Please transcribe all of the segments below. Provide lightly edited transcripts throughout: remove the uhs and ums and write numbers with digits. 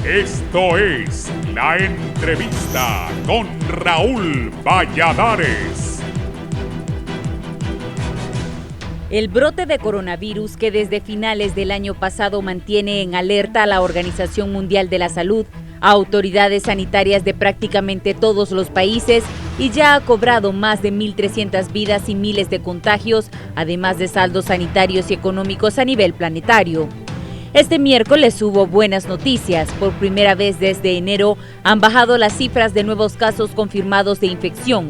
Esto es La Entrevista con Raúl Valladares. El brote de coronavirus que desde finales del año pasado mantiene en alerta a la Organización Mundial de la Salud, a autoridades sanitarias de prácticamente todos los países y ya ha cobrado más de 1.300 vidas y miles de contagios, además de saldos sanitarios y económicos a nivel planetario. Este miércoles hubo buenas noticias. Por primera vez desde enero han bajado las cifras de nuevos casos confirmados de infección.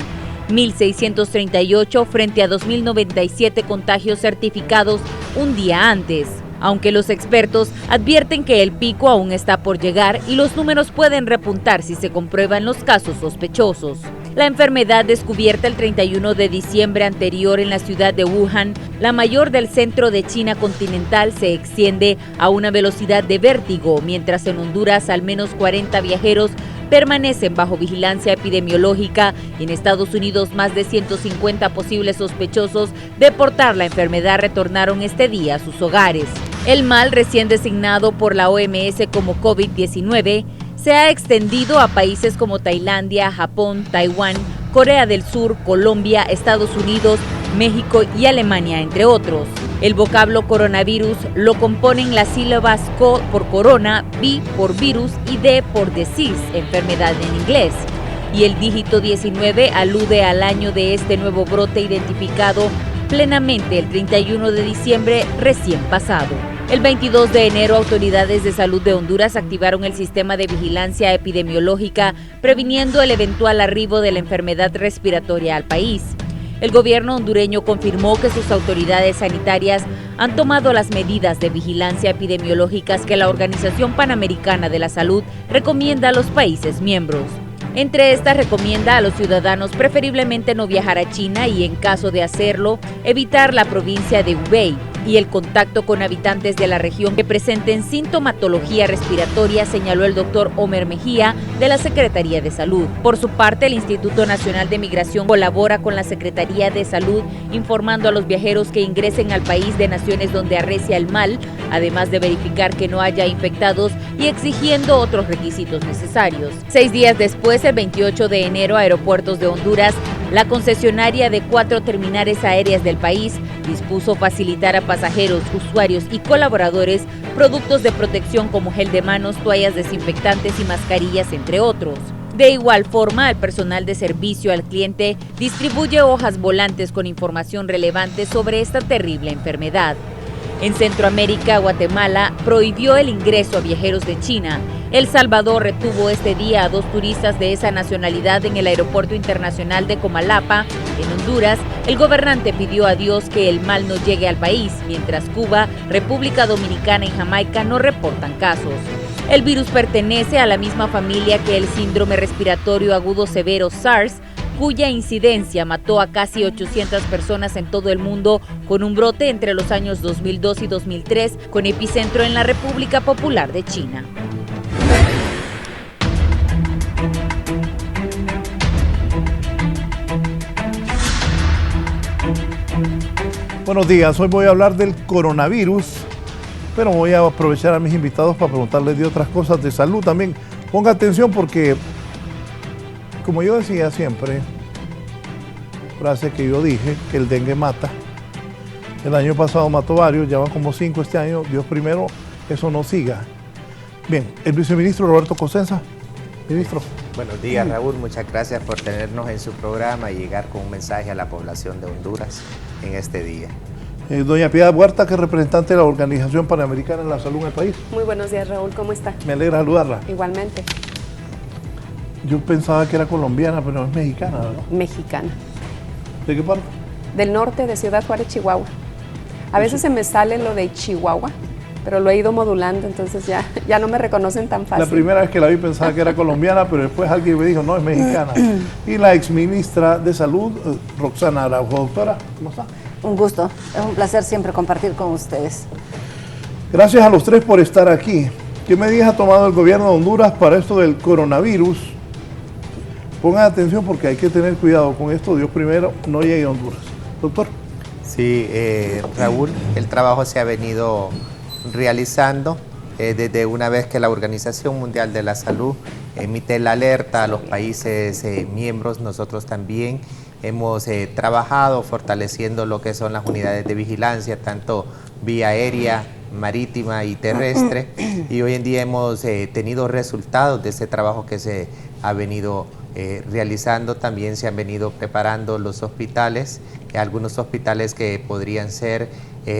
1.638 frente a 2.097 contagios certificados un día antes. Aunque los expertos advierten que el pico aún está por llegar y los números pueden repuntar si se comprueban los casos sospechosos. La enfermedad descubierta el 31 de diciembre anterior en la ciudad de Wuhan, la mayor del centro de China continental, se extiende a una velocidad de vértigo, mientras en Honduras al menos 40 viajeros permanecen bajo vigilancia epidemiológica y en Estados Unidos más de 150 posibles sospechosos de portar la enfermedad retornaron este día a sus hogares. El mal, recién designado por la OMS como COVID-19, se ha extendido a países como Tailandia, Japón, Taiwán, Corea del Sur, Colombia, Estados Unidos, México y Alemania, entre otros. El vocablo coronavirus lo componen las sílabas CO por corona, V por virus y D por disease, enfermedad en inglés. Y el dígito 19 alude al año de este nuevo brote identificado plenamente el 31 de diciembre recién pasado. El 22 de enero, autoridades de salud de Honduras activaron el sistema de vigilancia epidemiológica, previniendo el eventual arribo de la enfermedad respiratoria al país. El gobierno hondureño confirmó que sus autoridades sanitarias han tomado las medidas de vigilancia epidemiológicas que la Organización Panamericana de la Salud recomienda a los países miembros. Entre estas, recomienda a los ciudadanos preferiblemente no viajar a China y, en caso de hacerlo, evitar la provincia de Hubei y el contacto con habitantes de la región que presenten sintomatología respiratoria, señaló el doctor Omer Mejía de la Secretaría de Salud. Por su parte, el Instituto Nacional de Migración colabora con la Secretaría de Salud informando a los viajeros que ingresen al país de naciones donde arrecia el mal, además de verificar que no haya infectados y exigiendo otros requisitos necesarios. 6 días después, el 28 de enero, Aeropuertos de Honduras, la concesionaria de 4 terminales aéreas del país, dispuso facilitar a pasajeros, usuarios y colaboradores productos de protección como gel de manos, toallas desinfectantes y mascarillas, entre otros. De igual forma, el personal de servicio al cliente distribuye hojas volantes con información relevante sobre esta terrible enfermedad. En Centroamérica, Guatemala prohibió el ingreso a viajeros de China. El Salvador retuvo este día a 2 turistas de esa nacionalidad en el aeropuerto internacional de Comalapa. En Honduras, el gobernante pidió a Dios que el mal no llegue al país, mientras Cuba, República Dominicana y Jamaica no reportan casos. El virus pertenece a la misma familia que el síndrome respiratorio agudo severo SARS, cuya incidencia mató a casi 800 personas en todo el mundo, con un brote entre los años 2002 y 2003, con epicentro en la República Popular de China. Buenos días, hoy voy a hablar del coronavirus, pero voy a aprovechar a mis invitados para preguntarles de otras cosas de salud también. Ponga atención porque, como yo decía siempre, frase que yo dije, que el dengue mata. El año pasado mató varios, ya van como 5 este año. Dios primero, eso no siga. Bien, el viceministro Roberto Cosenza. Ministro. Buenos días, Raúl. Muchas gracias por tenernos en su programa y llegar con un mensaje a la población de Honduras en este día. Doña Piedad Huerta, que es representante de la Organización Panamericana de la Salud en el país. Muy buenos días, Raúl. ¿Cómo está? Me alegra saludarla. Igualmente. Yo pensaba que era colombiana, pero es mexicana, ¿verdad? Mexicana. ¿De qué parte? Del norte, de Ciudad Juárez, Chihuahua. A veces se me sale lo de Chihuahua, pero lo he ido modulando, entonces ya no me reconocen tan fácil. La primera vez que la vi pensaba que era colombiana, pero después alguien me dijo, no, es mexicana. Y la exministra de Salud, Roxana Araujo. Doctora, ¿cómo está? Un gusto, es un placer siempre compartir con ustedes. Gracias a los tres por estar aquí. ¿Qué medidas ha tomado el gobierno de Honduras para esto del coronavirus? Pongan atención porque hay que tener cuidado con esto. Dios primero, no llegue a Honduras. Doctor. Sí, Raúl, el trabajo se ha venido realizando desde una vez que la Organización Mundial de la Salud emite la alerta a los países miembros, nosotros también hemos trabajado fortaleciendo lo que son las unidades de vigilancia, tanto vía aérea, marítima y terrestre, y hoy en día hemos tenido resultados de ese trabajo que se ha venido realizando. También se han venido preparando los hospitales, algunos hospitales que podrían ser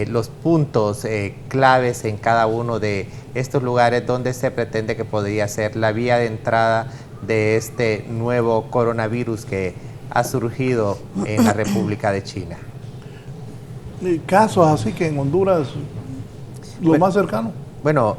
los puntos claves en cada uno de estos lugares donde se pretende que podría ser la vía de entrada de este nuevo coronavirus que ha surgido en la República de China. Casos así que en Honduras, lo más cercano. Bueno,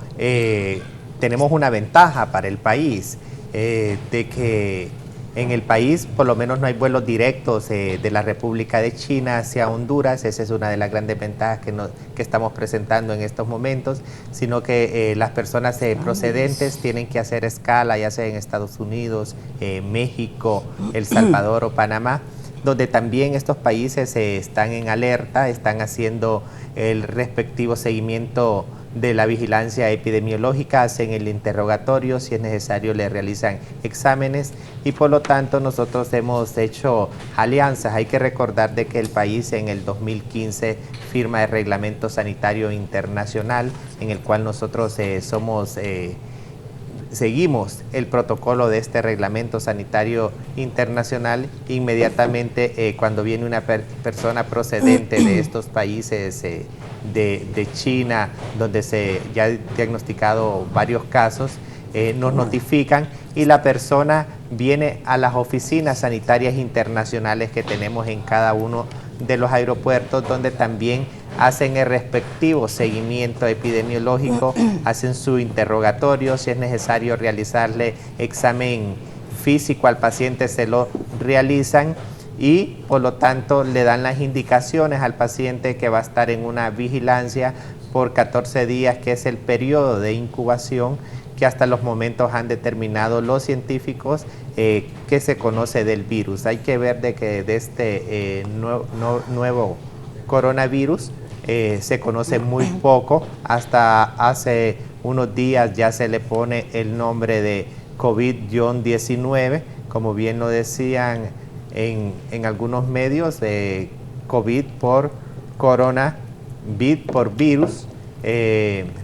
tenemos una ventaja para el país, de que en el país por lo menos no hay vuelos directos de la República de China hacia Honduras. Esa es una de las grandes ventajas que estamos presentando en estos momentos, sino que las personas procedentes tienen que hacer escala, ya sea en Estados Unidos, México, El Salvador o Panamá, donde también estos países están en alerta, están haciendo el respectivo seguimiento de la vigilancia epidemiológica, hacen el interrogatorio, si es necesario le realizan exámenes, y por lo tanto nosotros hemos hecho alianzas. Hay que recordar de que el país en el 2015 firma el Reglamento Sanitario Internacional, en el cual nosotros seguimos el protocolo de este reglamento sanitario internacional. Inmediatamente cuando viene una persona procedente de estos países de China, donde se ya ha diagnosticado varios casos, nos notifican y la persona viene a las oficinas sanitarias internacionales que tenemos en cada uno de los aeropuertos, donde también hacen el respectivo seguimiento epidemiológico, hacen su interrogatorio, si es necesario realizarle examen físico al paciente, se lo realizan y por lo tanto le dan las indicaciones al paciente que va a estar en una vigilancia por 14 días, que es el periodo de incubación que hasta los momentos han determinado los científicos que se conoce del virus. Hay que ver de que de este nuevo coronavirus se conoce muy poco. Hasta hace unos días ya se le pone el nombre de COVID-19, como bien lo decían en algunos medios, COVID por corona, vid por virus,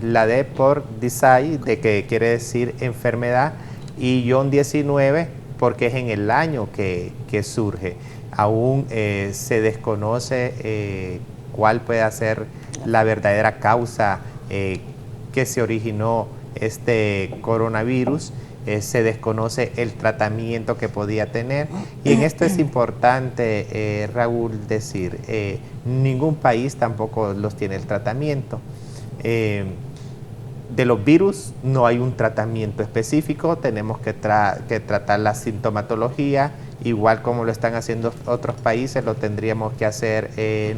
la D por disease, de que quiere decir enfermedad, y 19 porque es en el año que surge. Aún se desconoce cuál puede ser la verdadera causa que se originó este coronavirus. Se desconoce el tratamiento que podía tener, y en esto es importante, Raúl, decir, ningún país tampoco los tiene el tratamiento. De los virus no hay un tratamiento específico, tenemos que tratar la sintomatología, igual como lo están haciendo otros países, lo tendríamos que hacer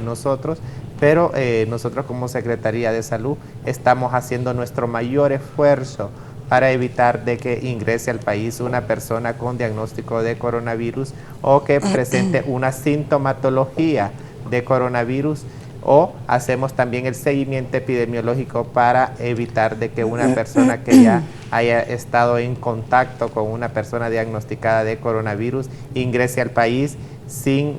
nosotros, pero nosotros como Secretaría de Salud estamos haciendo nuestro mayor esfuerzo para evitar de que ingrese al país una persona con diagnóstico de coronavirus o que presente una sintomatología de coronavirus, o hacemos también el seguimiento epidemiológico para evitar de que una persona que ya haya estado en contacto con una persona diagnosticada de coronavirus ingrese al país sin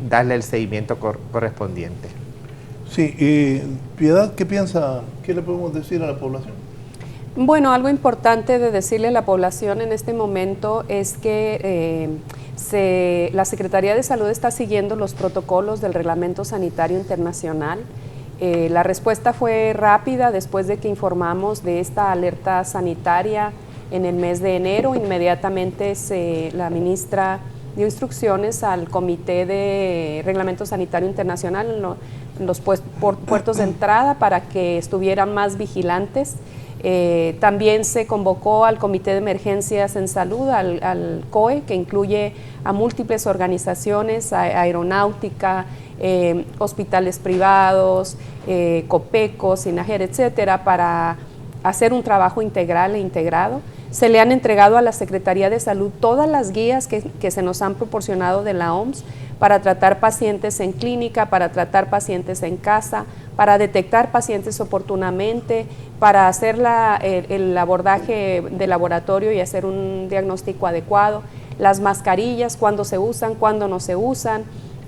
darle el seguimiento correspondiente. Sí, Piedad, ¿qué piensa? ¿Qué le podemos decir a la población? Bueno, algo importante de decirle a la población en este momento es que la Secretaría de Salud está siguiendo los protocolos del Reglamento Sanitario Internacional. La respuesta fue rápida después de que informamos de esta alerta sanitaria en el mes de enero. Inmediatamente la ministra dio instrucciones al Comité de Reglamento Sanitario Internacional en los puertos de entrada para que estuvieran más vigilantes. También se convocó al Comité de Emergencias en Salud, al COE, que incluye a múltiples organizaciones, aeronáutica, hospitales privados, COPECO, SINAGER, etcétera, para hacer un trabajo integral e integrado. se le han entregado a la Secretaría de Salud todas las guías que se nos han proporcionado de la OMS para tratar pacientes en clínica, para tratar pacientes en casa, para detectar pacientes oportunamente, para hacer el abordaje de laboratorio y hacer un diagnóstico adecuado, las mascarillas, cuándo se usan, cuándo no se usan.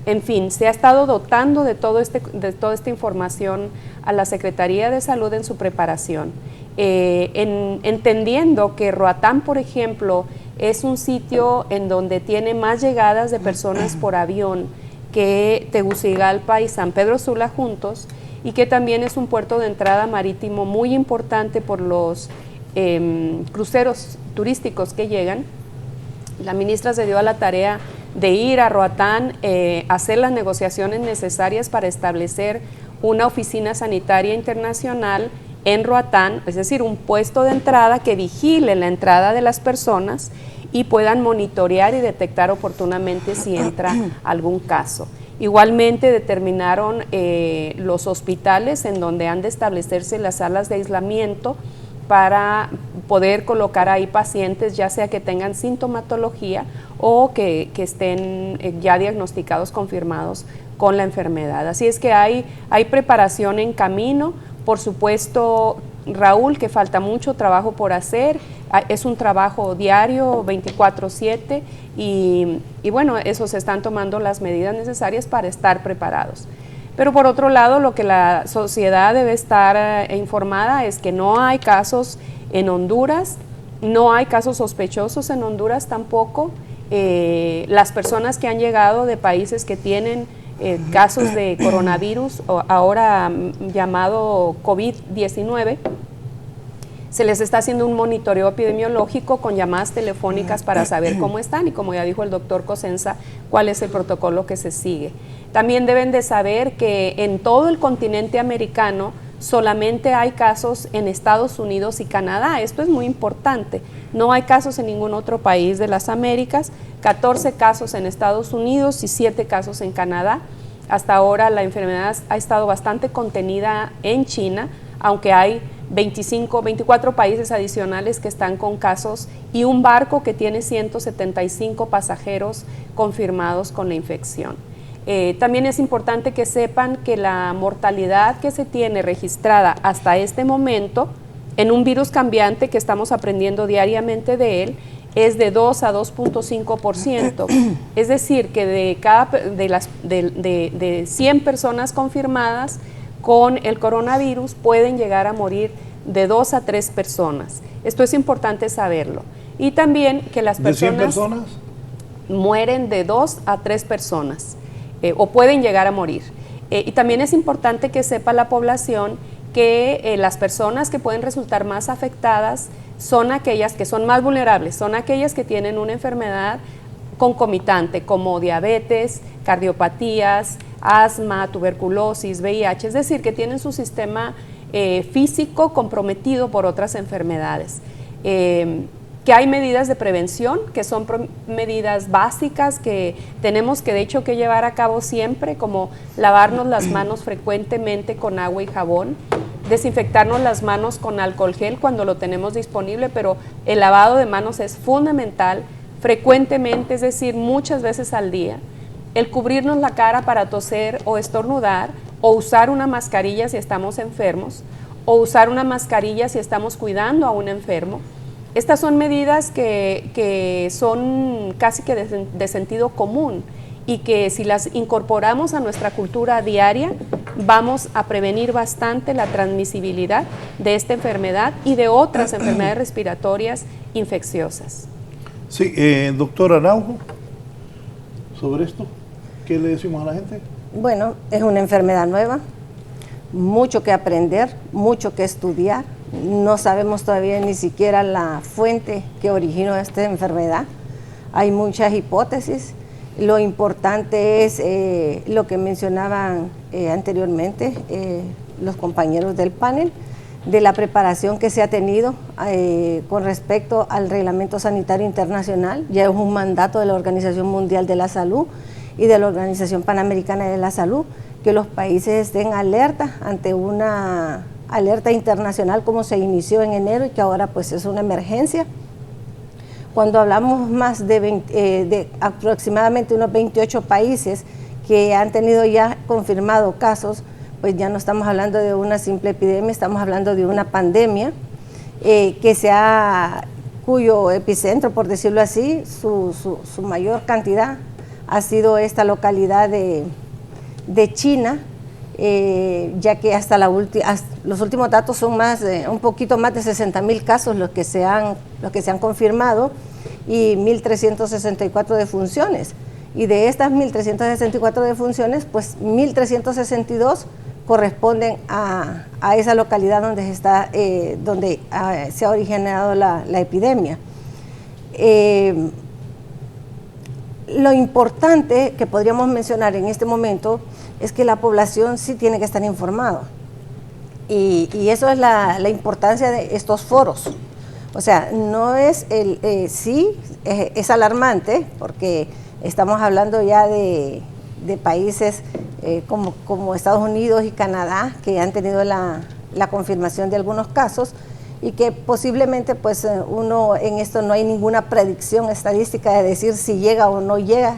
En fin, se ha estado dotando de toda esta información a la Secretaría de Salud en su preparación. Entendiendo que Roatán, por ejemplo, es un sitio en donde tiene más llegadas de personas por avión que Tegucigalpa y San Pedro Sula juntos, y que también es un puerto de entrada marítimo muy importante por los cruceros turísticos que llegan. La ministra se dio a la tarea de ir a Roatán, hacer las negociaciones necesarias para establecer una oficina sanitaria internacional en Roatán, es decir, un puesto de entrada que vigile la entrada de las personas y puedan monitorear y detectar oportunamente si entra algún caso. Igualmente determinaron los hospitales en donde han de establecerse las salas de aislamiento para poder colocar ahí pacientes, ya sea que tengan sintomatología o que estén ya diagnosticados, confirmados con la enfermedad. Así es que hay preparación en camino. Por supuesto, Raúl, que falta mucho trabajo por hacer, es un trabajo diario, 24/7, y bueno, eso se están tomando las medidas necesarias para estar preparados. Pero por otro lado, lo que la sociedad debe estar informada es que no hay casos en Honduras, no hay casos sospechosos en Honduras tampoco. Las personas que han llegado de países que tienen casos de coronavirus, ahora llamado COVID-19, se les está haciendo un monitoreo epidemiológico con llamadas telefónicas para saber cómo están y, como ya dijo el doctor Cosenza, cuál es el protocolo que se sigue. También deben de saber que en todo el continente americano solamente hay casos en Estados Unidos y Canadá. Esto es muy importante. No hay casos en ningún otro país de las Américas, 14 casos en Estados Unidos y 7 casos en Canadá. Hasta ahora la enfermedad ha estado bastante contenida en China, aunque hay 24 países adicionales que están con casos y un barco que tiene 175 pasajeros confirmados con la infección. También es importante que sepan que la mortalidad que se tiene registrada hasta este momento en un virus cambiante que estamos aprendiendo diariamente de él es de 2 a 2.5%. Es decir, que de 100 personas confirmadas con el coronavirus pueden llegar a morir de 2 a 3 personas. Esto es importante saberlo. Y también que las personas, ¿de 100 personas? Mueren de 2 a 3 personas o pueden llegar a morir. Y también es importante que sepa la población que las personas que pueden resultar más afectadas son aquellas que son más vulnerables, son aquellas que tienen una enfermedad concomitante como diabetes, cardiopatías, asma, tuberculosis, VIH, es decir, que tienen su sistema físico comprometido por otras enfermedades. Que hay medidas de prevención, que son medidas básicas que tenemos que de hecho que llevar a cabo siempre, como lavarnos las manos frecuentemente con agua y jabón, desinfectarnos las manos con alcohol gel cuando lo tenemos disponible, pero el lavado de manos es fundamental, frecuentemente, es decir, muchas veces al día. El cubrirnos la cara para toser o estornudar, o usar una mascarilla si estamos enfermos, o usar una mascarilla si estamos cuidando a un enfermo. Estas son medidas que son casi que de sentido común y que si las incorporamos a nuestra cultura diaria, vamos a prevenir bastante la transmisibilidad de esta enfermedad y de otras enfermedades respiratorias infecciosas. Sí, doctora Araujo, sobre esto, ¿qué le decimos a la gente? Bueno, es una enfermedad nueva, mucho que aprender, mucho que estudiar. No sabemos todavía ni siquiera la fuente que originó esta enfermedad. Hay muchas hipótesis. Lo importante es lo que mencionaban anteriormente los compañeros del panel, de la preparación que se ha tenido con respecto al Reglamento Sanitario Internacional. Ya es un mandato de la Organización Mundial de la Salud y de la Organización Panamericana de la Salud que los países estén alerta ante una alerta internacional como se inició en enero y que ahora pues es una emergencia Cuando hablamos más de aproximadamente unos 28 países que han tenido ya confirmado casos, pues ya no estamos hablando de una simple epidemia, estamos hablando de una pandemia cuyo epicentro, por decirlo así, su mayor cantidad ha sido esta localidad de China, ya que hasta los últimos datos son un poquito más de 60,000 casos los que se han confirmado y 1.364 defunciones. Y de estas 1.364 defunciones, pues 1.362 corresponden a esa localidad donde se ha originado la epidemia. Lo importante que podríamos mencionar en este momento es que la población sí tiene que estar informada. Y eso es la importancia de estos foros. O sea, no es es alarmante porque estamos hablando ya de países como Estados Unidos y Canadá, que han tenido la confirmación de algunos casos y que posiblemente pues uno en esto no hay ninguna predicción estadística de decir si llega o no llega.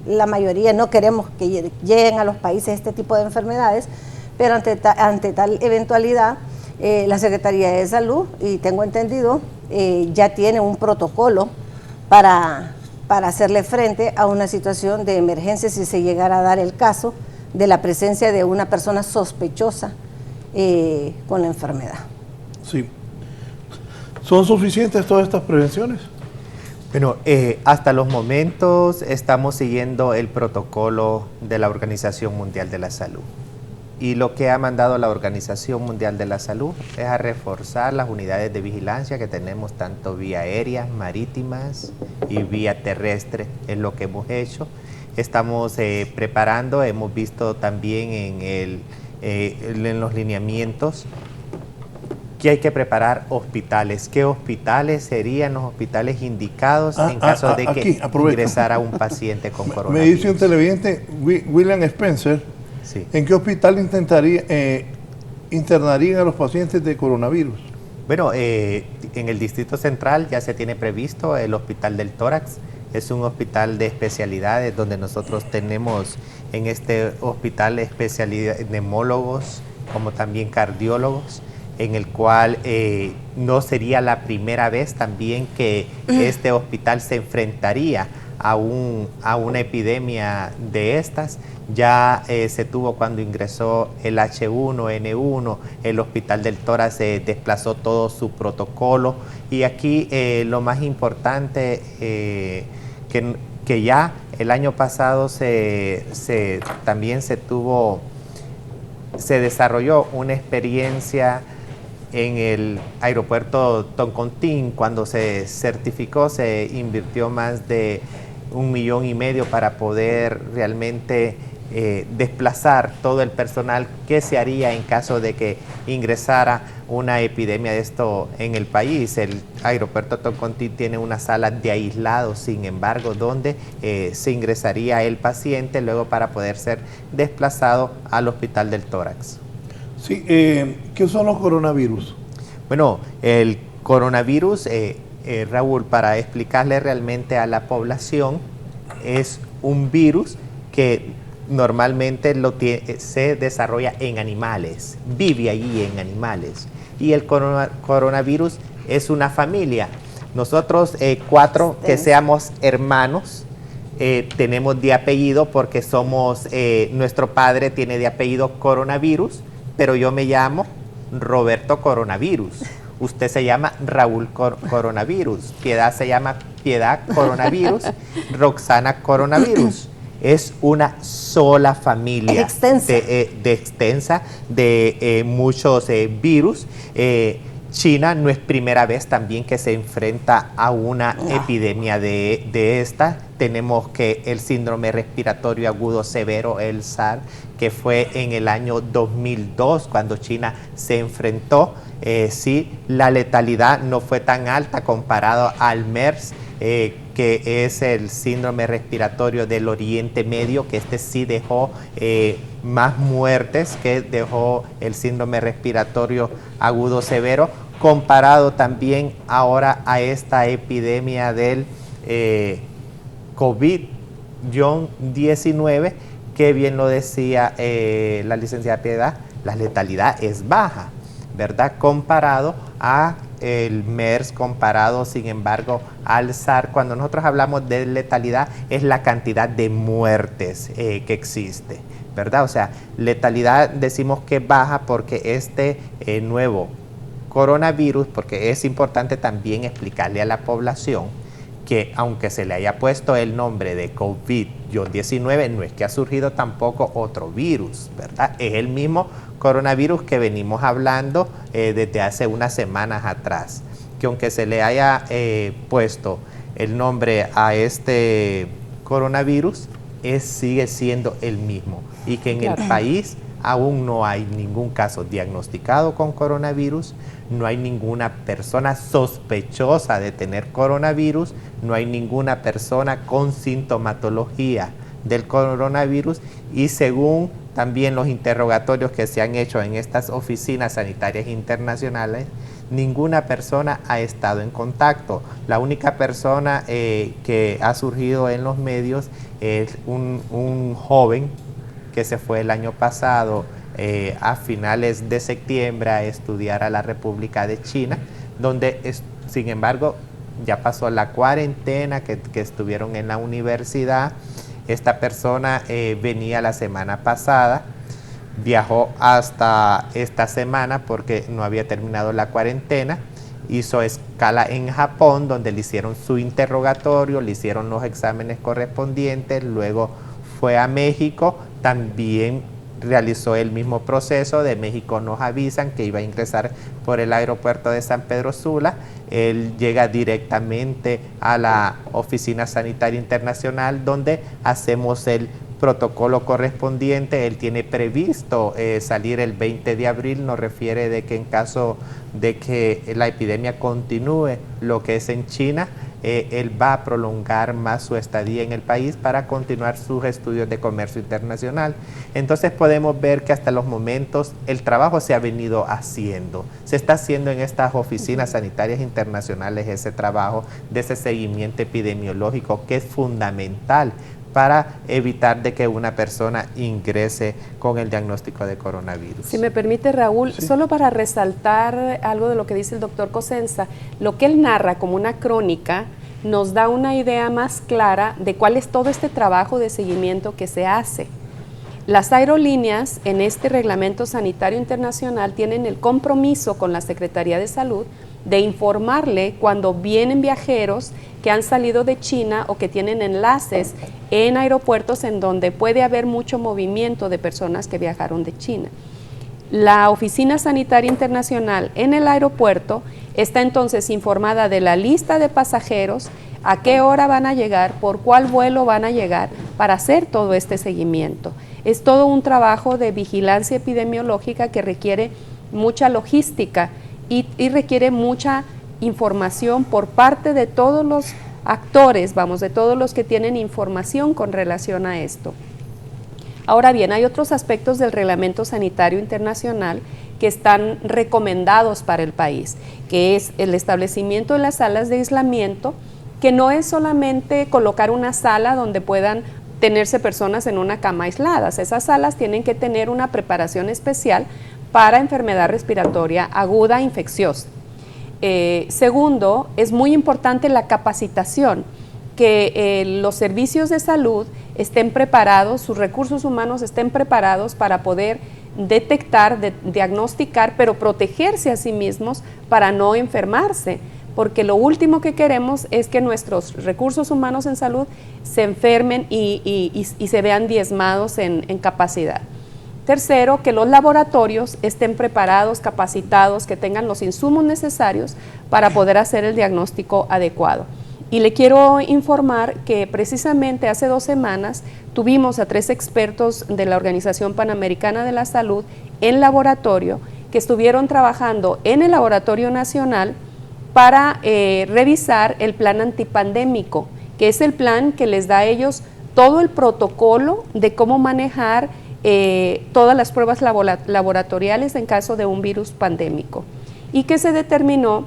La mayoría no queremos que lleguen a los países este tipo de enfermedades, pero ante tal eventualidad, la Secretaría de Salud, y tengo entendido, ya tiene un protocolo para hacerle frente a una situación de emergencia si se llegara a dar el caso de la presencia de una persona sospechosa con la enfermedad. Sí. ¿Son suficientes todas estas prevenciones? Bueno, hasta los momentos estamos siguiendo el protocolo de la Organización Mundial de la Salud. Y lo que ha mandado la Organización Mundial de la Salud es a reforzar las unidades de vigilancia que tenemos tanto vía aérea, marítimas y vía terrestre, es lo que hemos hecho. Estamos preparando, hemos visto también en los lineamientos que hay que preparar hospitales. ¿Qué hospitales serían los hospitales indicados en caso de que ingresara un paciente con coronavirus? Me dice un televidente, William Spencer, sí. ¿En qué hospital internarían a los pacientes de coronavirus? Bueno, en el Distrito Central ya se tiene previsto el Hospital del Tórax. Es un hospital de especialidades donde nosotros tenemos en este hospital especialidad neumólogos como también cardiólogos, en el cual no sería la primera vez también que este hospital se enfrentaría a una epidemia de estas. Ya se tuvo cuando ingresó el H1N1, el Hospital del Tórax desplazó todo su protocolo y aquí lo más importante que ya el año pasado también se desarrolló una experiencia en el aeropuerto Toncontín. Cuando se certificó, se invirtió más de 1,5 millones para poder realmente desplazar todo el personal que se haría en caso de que ingresara una epidemia de esto en el país. El aeropuerto Toncontín tiene una sala de aislados, sin embargo, donde se ingresaría el paciente luego para poder ser desplazado al Hospital del Tórax. Sí, ¿qué son los coronavirus? Bueno, el coronavirus, Raúl, para explicarle realmente a la población, es un virus que normalmente se desarrolla en animales, vive allí en animales. Y el coronavirus es una familia. Nosotros 4 que seamos hermanos, tenemos de apellido porque nuestro padre tiene de apellido Coronavirus, pero yo me llamo Roberto Coronavirus. Usted se llama Raúl Coronavirus. Piedad se llama Piedad Coronavirus. Roxana Coronavirus. Es una sola familia extensa de muchos virus. China no es primera vez también que se enfrenta a una epidemia de esta. Tenemos que el síndrome respiratorio agudo severo, el SARS, que fue en el año 2002 cuando China se enfrentó. Sí, la letalidad no fue tan alta comparado al MERS, que es el síndrome respiratorio del Oriente Medio, que sí dejó más muertes que dejó el síndrome respiratorio agudo severo. comparado también ahora a esta epidemia del COVID-19, que bien lo decía la licenciada Piedad, la letalidad es baja, ¿verdad? Comparado a el MERS, comparado sin embargo al SARS. Cuando nosotros hablamos de letalidad es la cantidad de muertes que existe, ¿verdad? O sea, letalidad decimos que baja porque este nuevo coronavirus, porque es importante también explicarle a la población que aunque se le haya puesto el nombre de COVID-19, no es que ha surgido tampoco otro virus, ¿verdad? Es el mismo coronavirus que venimos hablando desde hace unas semanas atrás, que aunque se le haya puesto el nombre a este coronavirus, sigue siendo el mismo, y que en el país aún no hay ningún caso diagnosticado con coronavirus, no hay ninguna persona sospechosa de tener coronavirus, no hay ninguna persona con sintomatología del coronavirus, y según también los interrogatorios que se han hecho en estas oficinas sanitarias internacionales, ninguna persona ha estado en contacto. La única persona que ha surgido en los medios es un joven que se fue el año pasado a finales de septiembre a estudiar a la República de China, donde sin embargo ya pasó la cuarentena que estuvieron en la universidad. Esta persona venía la semana pasada, viajó hasta esta semana porque no había terminado la cuarentena, hizo escala en Japón donde le hicieron su interrogatorio, le hicieron los exámenes correspondientes, luego fue a México, también realizó el mismo proceso. De México nos avisan que iba a ingresar por el aeropuerto de San Pedro Sula. Él llega directamente a la Oficina Sanitaria Internacional donde hacemos el protocolo correspondiente. Él tiene previsto salir el 20 de abril, nos refiere de que en caso de que la epidemia continúe lo que es en China, él va a prolongar más su estadía en el país para continuar sus estudios de comercio internacional. Entonces podemos ver que hasta los momentos el trabajo se ha venido haciendo. Se está haciendo en estas oficinas sanitarias internacionales ese trabajo de ese seguimiento epidemiológico que es fundamental para evitar de que una persona ingrese con el diagnóstico de coronavirus. Si me permite, Raúl, solo para resaltar algo de lo que dice el doctor Cosenza, lo que él narra como una crónica nos da una idea más clara de cuál es todo este trabajo de seguimiento que se hace. Las aerolíneas en este reglamento sanitario internacional tienen el compromiso con la Secretaría de Salud de informarle cuando vienen viajeros que han salido de China o que tienen enlaces en aeropuertos en donde puede haber mucho movimiento de personas que viajaron de China. La Oficina Sanitaria Internacional en el aeropuerto está entonces informada de la lista de pasajeros, a qué hora van a llegar, por cuál vuelo van a llegar, para hacer todo este seguimiento. Es todo un trabajo de vigilancia epidemiológica que requiere mucha logística y requiere mucha información por parte de todos los actores, de todos los que tienen información con relación a esto. Ahora bien, hay otros aspectos del Reglamento Sanitario Internacional que están recomendados para el país, que es el establecimiento de las salas de aislamiento, que no es solamente colocar una sala donde puedan tenerse personas en una cama aisladas. Esas salas tienen que tener una preparación especial para enfermedad respiratoria aguda infecciosa. Segundo, es muy importante la capacitación, que los servicios de salud estén preparados, sus recursos humanos estén preparados para poder detectar, diagnosticar, pero protegerse a sí mismos para no enfermarse, porque lo último que queremos es que nuestros recursos humanos en salud se enfermen y se vean diezmados en capacidad. Tercero, que los laboratorios estén preparados, capacitados, que tengan los insumos necesarios para poder hacer el diagnóstico adecuado. Y le quiero informar que precisamente hace 2 semanas tuvimos a 3 expertos de la Organización Panamericana de la Salud en laboratorio que estuvieron trabajando en el Laboratorio Nacional para revisar el plan antipandémico, que es el plan que les da a ellos todo el protocolo de cómo manejar todas las pruebas laboratoriales en caso de un virus pandémico. y que se determinó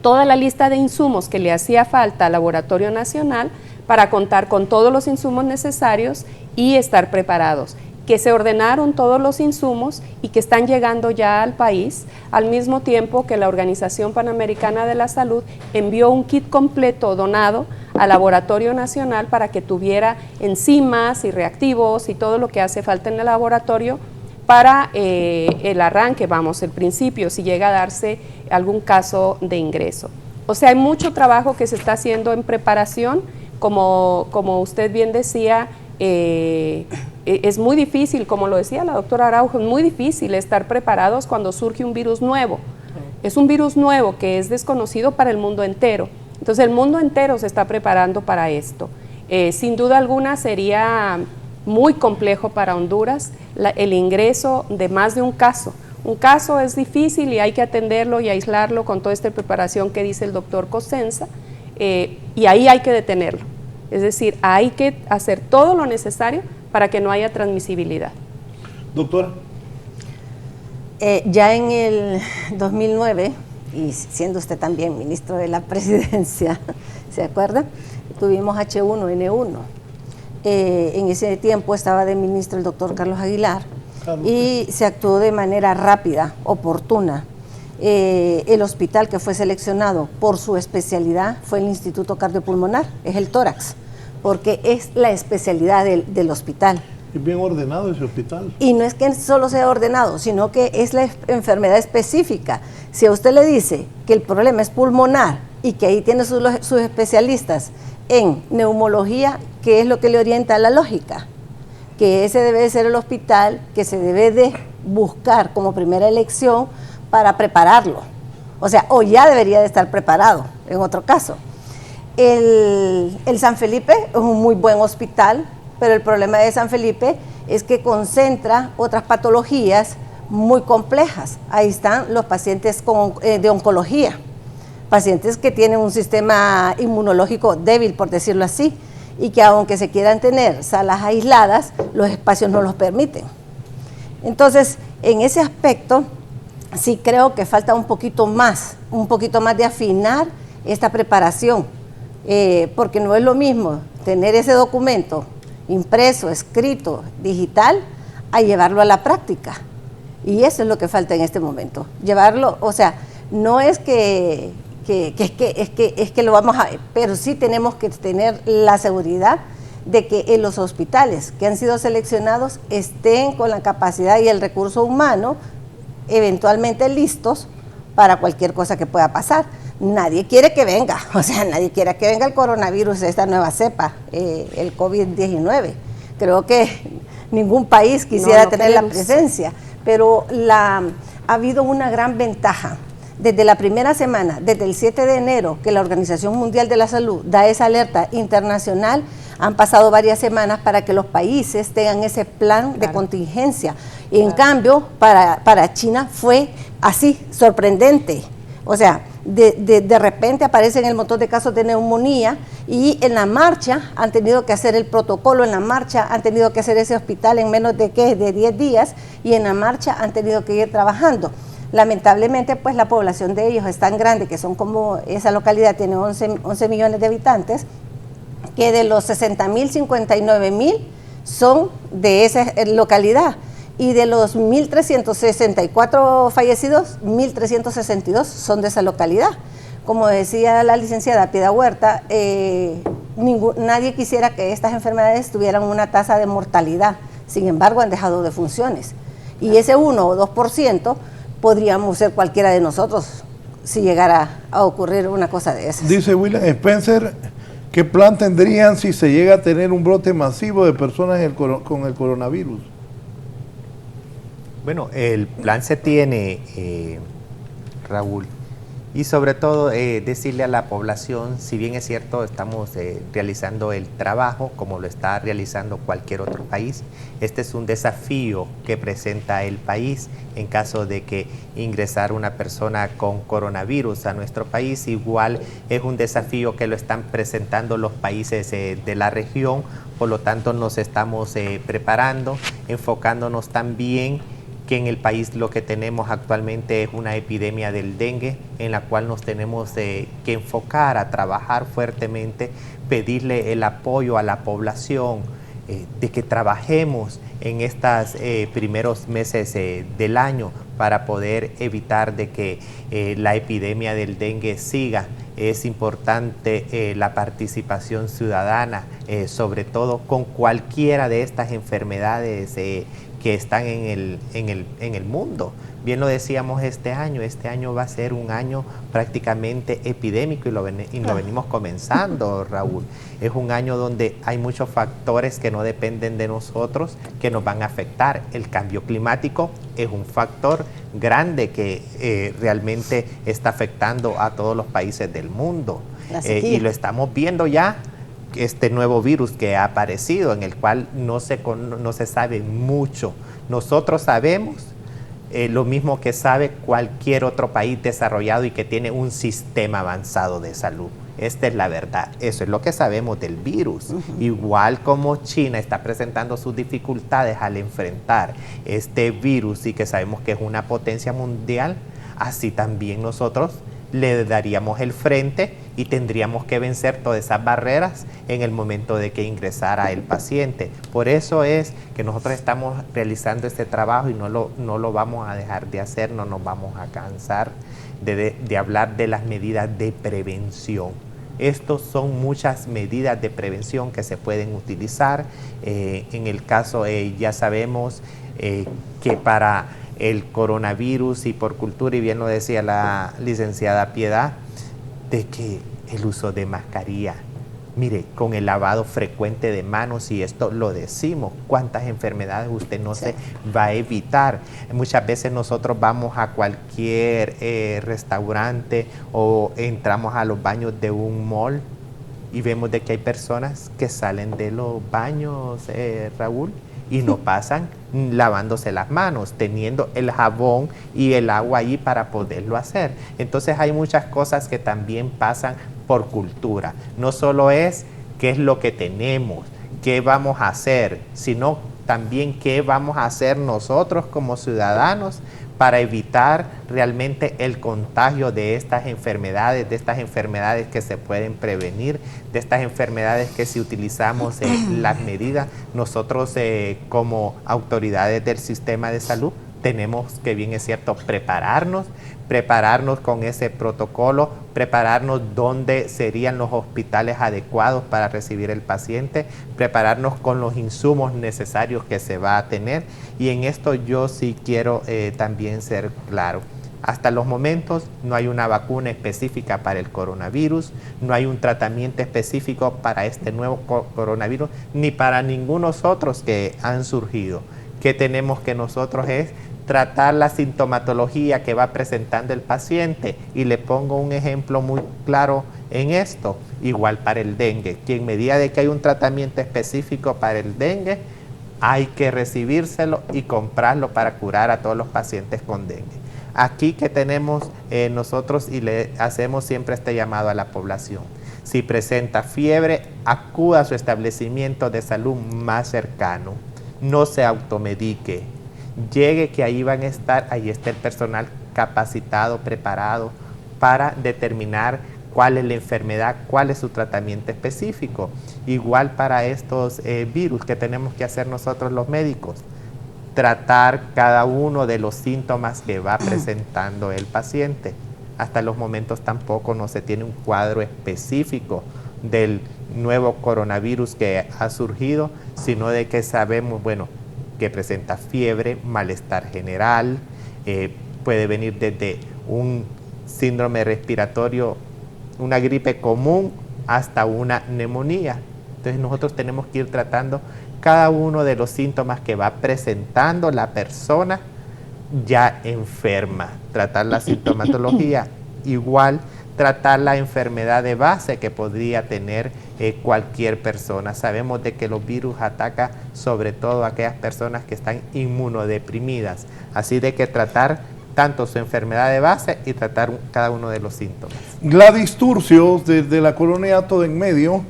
toda la lista de insumos que le hacía falta al Laboratorio Nacional para contar con todos los insumos necesarios y estar preparados, que se ordenaron todos los insumos y que están llegando ya al país, al mismo tiempo que la Organización Panamericana de la Salud envió un kit completo donado al Laboratorio Nacional para que tuviera enzimas y reactivos y todo lo que hace falta en el laboratorio para el arranque, el principio, si llega a darse algún caso de ingreso. O sea, hay mucho trabajo que se está haciendo en preparación, como usted bien decía, es muy difícil, como lo decía la doctora Araujo, es muy difícil estar preparados cuando surge un virus nuevo. Es un virus nuevo que es desconocido para el mundo entero. Entonces el mundo entero se está preparando para esto. Sin duda alguna sería muy complejo para Honduras el ingreso de más de un caso. Un caso es difícil y hay que atenderlo y aislarlo con toda esta preparación que dice el doctor Cosenza, y ahí hay que detenerlo. Es decir, hay que hacer todo lo necesario para que no haya transmisibilidad. Doctora. Ya en el 2009, y siendo usted también ministro de la Presidencia, ¿se acuerda? Tuvimos H1N1. En ese tiempo estaba de ministro el doctor Carlos Aguilar y se actuó de manera rápida, oportuna. El hospital que fue seleccionado por su especialidad fue el Instituto Cardiopulmonar, es el tórax, porque es la especialidad del hospital. Es bien ordenado ese hospital. Y no es que solo sea ordenado, sino que es la enfermedad específica. Si a usted le dice que el problema es pulmonar y que ahí tiene sus especialistas en neumología, ¿qué es lo que le orienta a la lógica? Que ese debe de ser el hospital que se debe de buscar como primera elección para prepararlo. O sea, o ya debería de estar preparado, en otro caso. El San Felipe es un muy buen hospital, pero el problema de San Felipe es que concentra otras patologías muy complejas. Ahí están los pacientes de oncología, pacientes que tienen un sistema inmunológico débil, por decirlo así, y que aunque se quieran tener salas aisladas, los espacios no los permiten. Entonces, en ese aspecto, sí creo que falta un poquito más de afinar esta preparación, porque no es lo mismo tener ese documento impreso, escrito, digital, a llevarlo a la práctica. Y eso es lo que falta en este momento. Llevarlo, o sea, no es que lo vamos a... Pero sí tenemos que tener la seguridad de que en los hospitales que han sido seleccionados estén con la capacidad y el recurso humano eventualmente listos para cualquier cosa que pueda pasar. Nadie quiere que venga, o sea, nadie quiere que venga el coronavirus, esta nueva cepa, el COVID-19. Creo que ningún país quisiera tener la presencia, pero ha habido una gran ventaja. Desde la primera semana, desde el 7 de enero, que la Organización Mundial de la Salud da esa alerta internacional, han pasado varias semanas para que los países tengan ese plan de contingencia. Y en cambio, para China fue así, sorprendente. O sea, de repente aparecen el montón de casos de neumonía y en la marcha han tenido que hacer el protocolo, en la marcha han tenido que hacer ese hospital en menos de 10 días y en la marcha han tenido que ir trabajando. Lamentablemente, pues la población de ellos es tan grande que son como, esa localidad tiene 11 millones de habitantes, que de los 60.000, 59.000 son de esa localidad. Y de los 1.364 fallecidos, 1.362 son de esa localidad. Como decía la licenciada Piedad Huerta, nadie quisiera que estas enfermedades tuvieran una tasa de mortalidad. Sin embargo, han dejado de funciones. Y ese 1 o 2% podríamos ser cualquiera de nosotros si llegara a ocurrir una cosa de esas. Dice William Spencer, ¿qué plan tendrían si se llega a tener un brote masivo de personas con el coronavirus? Bueno, el plan se tiene, Raúl, y sobre todo decirle a la población, si bien es cierto, estamos realizando el trabajo como lo está realizando cualquier otro país, este es un desafío que presenta el país en caso de que ingresara una persona con coronavirus a nuestro país. Igual es un desafío que lo están presentando los países de la región, por lo tanto nos estamos preparando, enfocándonos también que en el país lo que tenemos actualmente es una epidemia del dengue en la cual nos tenemos que enfocar a trabajar fuertemente, pedirle el apoyo a la población, de que trabajemos en estos primeros meses del año para poder evitar de que la epidemia del dengue siga. Es importante la participación ciudadana, sobre todo con cualquiera de estas enfermedades que están en el mundo. Bien lo decíamos este año va a ser un año prácticamente epidémico y lo venimos comenzando, Raúl. Es un año donde hay muchos factores que no dependen de nosotros que nos van a afectar. El cambio climático es un factor grande que realmente está afectando a todos los países del mundo. Y lo estamos viendo ya, este nuevo virus que ha aparecido, en el cual no se sabe mucho. Nosotros sabemos lo mismo que sabe cualquier otro país desarrollado y que tiene un sistema avanzado de salud. Esta es la verdad, eso es lo que sabemos del virus. Igual como China está presentando sus dificultades al enfrentar este virus y que sabemos que es una potencia mundial, así también nosotros le daríamos el frente y tendríamos que vencer todas esas barreras en el momento de que ingresara el paciente. Por eso es que nosotros estamos realizando este trabajo y no lo vamos a dejar de hacer, no nos vamos a cansar de hablar de las medidas de prevención. Estos son muchas medidas de prevención que se pueden utilizar. En el caso, ya sabemos que para el coronavirus y por cultura, y bien lo decía la licenciada Piedad, de que el uso de mascarilla, mire, con el lavado frecuente de manos, y esto lo decimos, cuántas enfermedades usted no se va a evitar. Muchas veces nosotros vamos a cualquier restaurante o entramos a los baños de un mall y vemos de que hay personas que salen de los baños, Raúl, y no pasan lavándose las manos, teniendo el jabón y el agua ahí para poderlo hacer. Entonces hay muchas cosas que también pasan por cultura. No solo es qué es lo que tenemos, qué vamos a hacer, sino también qué vamos a hacer nosotros como ciudadanos para evitar realmente el contagio de estas enfermedades que se pueden prevenir, de estas enfermedades que si utilizamos las medidas, nosotros como autoridades del sistema de salud tenemos que, bien es cierto, prepararnos con ese protocolo, prepararnos dónde serían los hospitales adecuados para recibir el paciente, prepararnos con los insumos necesarios que se va a tener. Y en esto yo sí quiero también ser claro. Hasta los momentos no hay una vacuna específica para el coronavirus, no hay un tratamiento específico para este nuevo coronavirus, ni para ningunos otros que han surgido. ¿Qué tenemos que nosotros es tratar la sintomatología que va presentando el paciente? Y le pongo un ejemplo muy claro en esto, igual para el dengue, que en medida de que hay un tratamiento específico para el dengue, hay que recibírselo y comprarlo para curar a todos los pacientes con dengue. Aquí que tenemos nosotros, y le hacemos siempre este llamado a la población: si presenta fiebre, acuda a su establecimiento de salud más cercano, no se automedique, llegue, que ahí van a estar, ahí está el personal capacitado, preparado para determinar cuál es la enfermedad, cuál es su tratamiento específico. Igual para estos virus, que tenemos que hacer nosotros los médicos, tratar cada uno de los síntomas que va presentando el paciente. Hasta los momentos tampoco no se tiene un cuadro específico del nuevo coronavirus que ha surgido, sino de que sabemos, bueno, que presenta fiebre, malestar general, puede venir desde un síndrome respiratorio, una gripe común, hasta una neumonía. Entonces nosotros tenemos que ir tratando cada uno de los síntomas que va presentando la persona ya enferma, tratar la sintomatología, igual tratar la enfermedad de base que podría tener cualquier persona. Sabemos de que los virus atacan sobre todo a aquellas personas que están inmunodeprimidas, así de que tratar tanto su enfermedad de base y tratar cada uno de los síntomas. Gladys Turcio, desde la colonia Todo en Medio.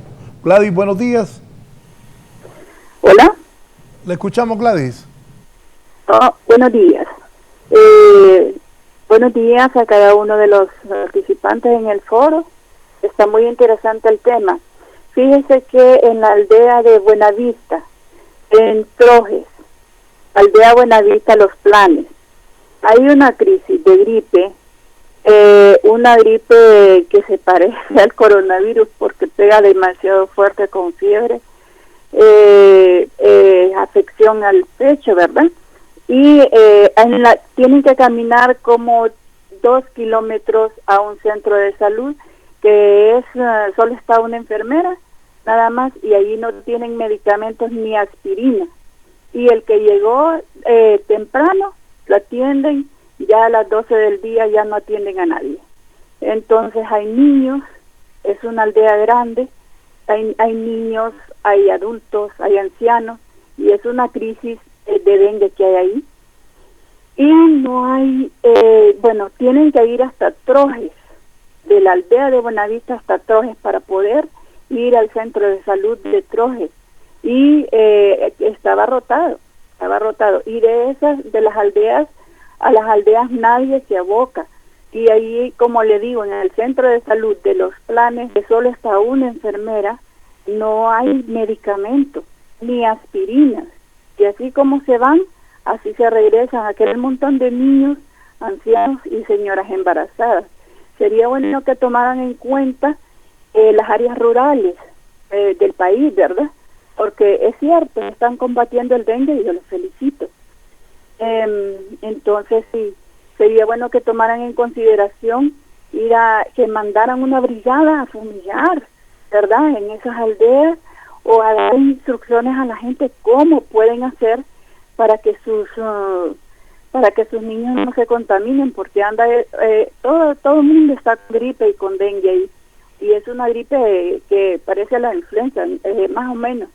Gladys, buenos días. Hola. ¿Le escuchamos, Gladys? Buenos días. Buenos días a cada uno de los participantes en el foro. Está muy interesante el tema. Fíjese que en la aldea de Buenavista, en Trojes, aldea Buenavista, Los Planes, hay una crisis de gripe, una gripe que se parece al coronavirus porque pega demasiado fuerte con fiebre, afección al pecho, ¿verdad? Y tienen que caminar como 2 kilómetros a un centro de salud que solo está una enfermera nada más, y allí no tienen medicamentos ni aspirina, y el que llegó temprano lo atienden, ya a las 12 del día ya no atienden a nadie. Entonces hay niños, es una aldea grande, hay niños, hay adultos, hay ancianos, y es una crisis de dengue que hay ahí. Y no hay, tienen que ir hasta Trojes, de la aldea de Buenavista hasta Trojes para poder ir al centro de salud de Trojes. Y estaba rotado. Y de las aldeas a las aldeas nadie se aboca. Y ahí, como le digo, en el centro de salud de Los Planes, que solo está una enfermera, no hay medicamento ni aspirinas. Y así como se van, así se regresan aquel montón de niños, ancianos y señoras embarazadas. Sería bueno que tomaran en cuenta las áreas rurales del país, ¿verdad? Porque es cierto, están combatiendo el dengue y yo los felicito. Entonces sí, sería bueno que tomaran en consideración que mandaran una brigada a fumigar, ¿verdad? En esas aldeas, o a dar instrucciones a la gente cómo pueden hacer para que sus niños no se contaminen, porque todo el mundo está con gripe y con dengue, y es una gripe que parece a la influenza, más o menos.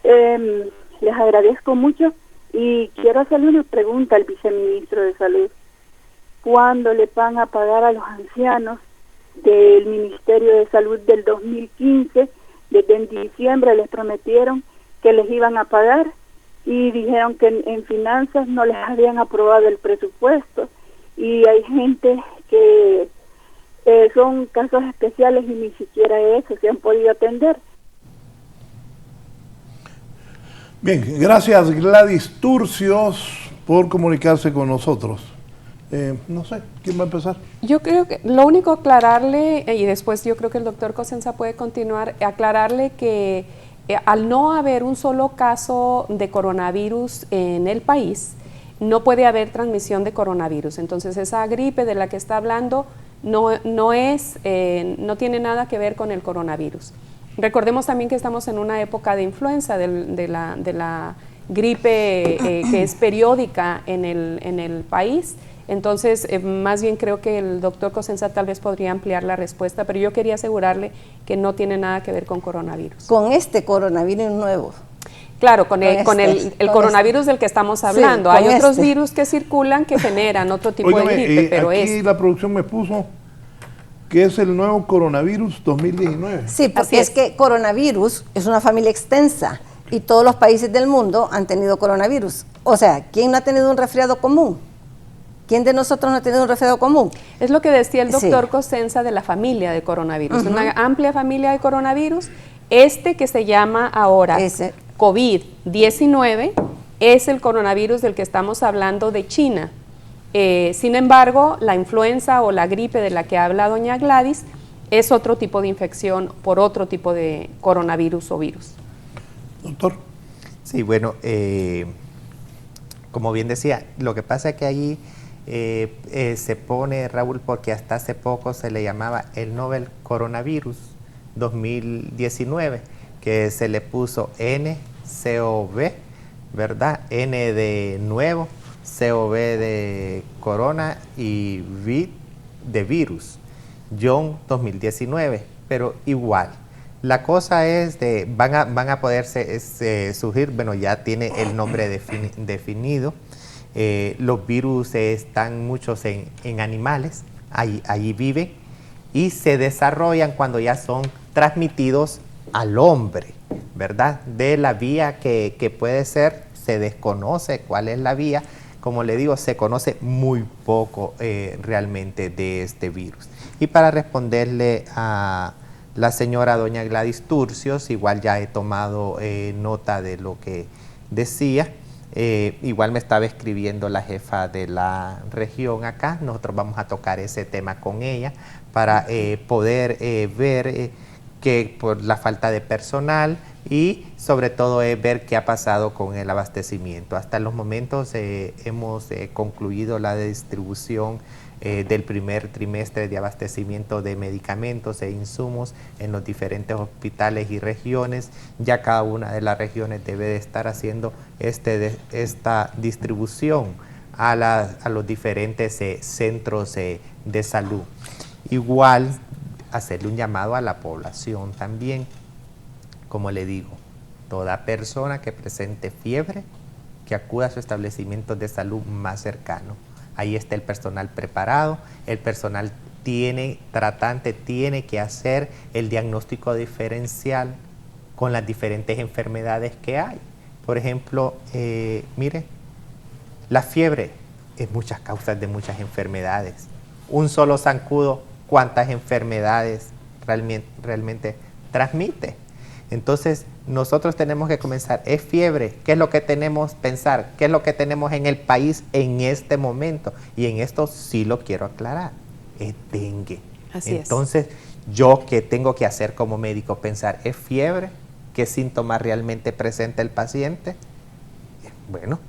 Les agradezco mucho y quiero hacerle una pregunta al viceministro de Salud. ¿Cuándo le van a pagar a los ancianos del Ministerio de Salud del 2015? Desde en diciembre les prometieron que les iban a pagar y dijeron que en finanzas no les habían aprobado el presupuesto, y hay gente que son casos especiales y ni siquiera eso se han podido atender. Bien, gracias Gladys Turcios por comunicarse con nosotros. No sé, ¿quién va a empezar? Yo creo que lo único aclararle, y después yo creo que el doctor Cosenza puede continuar, aclararle que al no haber un solo caso de coronavirus en el país, no puede haber transmisión de coronavirus. Entonces esa gripe de la que está hablando no tiene nada que ver con el coronavirus. Recordemos también que estamos en una época de influenza, de la gripe que es periódica en el país. Entonces, más bien creo que el doctor Cosenza tal vez podría ampliar la respuesta, pero yo quería asegurarle que no tiene nada que ver con coronavirus. Con este coronavirus nuevo. Claro, con el coronavirus del que estamos hablando. Sí, hay otros virus que circulan que generan otro tipo de gripe, pero aquí la producción me puso que es el nuevo coronavirus 2019. Sí, porque es que coronavirus es una familia extensa y todos los países del mundo han tenido coronavirus. O sea, ¿quién no ha tenido un resfriado común? ¿Quién de nosotros no ha tenido un resfriado común? Es lo que decía el doctor Cosenza de la familia de coronavirus, una amplia familia de coronavirus. Este que se llama ahora COVID-19 es el coronavirus del que estamos hablando de China. Sin embargo, la influenza o la gripe de la que habla doña Gladys es otro tipo de infección por otro tipo de coronavirus o virus. Doctor. Sí, bueno, como bien decía, lo que pasa es que allí se pone, Raúl, porque hasta hace poco se le llamaba el Novel Coronavirus 2019, que se le puso NCOV, ¿verdad? N de nuevo, COV de corona y V de virus, John 2019, pero igual. La cosa es van a poderse surgir, bueno, ya tiene el nombre definido. Los virus están muchos en animales, allí viven y se desarrollan cuando ya son transmitidos al hombre, ¿verdad? De la vía que puede ser se desconoce cuál es la vía. Como le digo, se conoce muy poco realmente de este virus. Y para responderle a la señora doña Gladys Turcios, igual ya he tomado nota de lo que decía. Igual me estaba escribiendo la jefa de la región acá. Nosotros vamos a tocar ese tema con ella para poder ver que por la falta de personal y sobre todo ver qué ha pasado con el abastecimiento. Hasta los momentos hemos concluido la distribución del primer trimestre de abastecimiento de medicamentos e insumos en los diferentes hospitales y regiones. Ya cada una de las regiones debe de estar haciendo esta distribución a los diferentes centros de salud. Igual hacerle un llamado a la población también. Como le digo, toda persona que presente fiebre, que acuda a su establecimiento de salud más cercano. Ahí está el personal preparado, el personal tratante tiene que hacer el diagnóstico diferencial con las diferentes enfermedades que hay. Por ejemplo, mire, la fiebre es muchas causas de muchas enfermedades. Un solo zancudo, ¿cuántas enfermedades realmente transmite? Entonces, nosotros tenemos que comenzar, es fiebre, ¿qué es lo que tenemos que pensar? ¿Qué es lo que tenemos en el país en este momento? Y en esto sí lo quiero aclarar, es dengue. Entonces, yo ¿qué tengo que hacer como médico? Pensar, ¿es fiebre? ¿Qué síntomas realmente presenta el paciente? Bueno,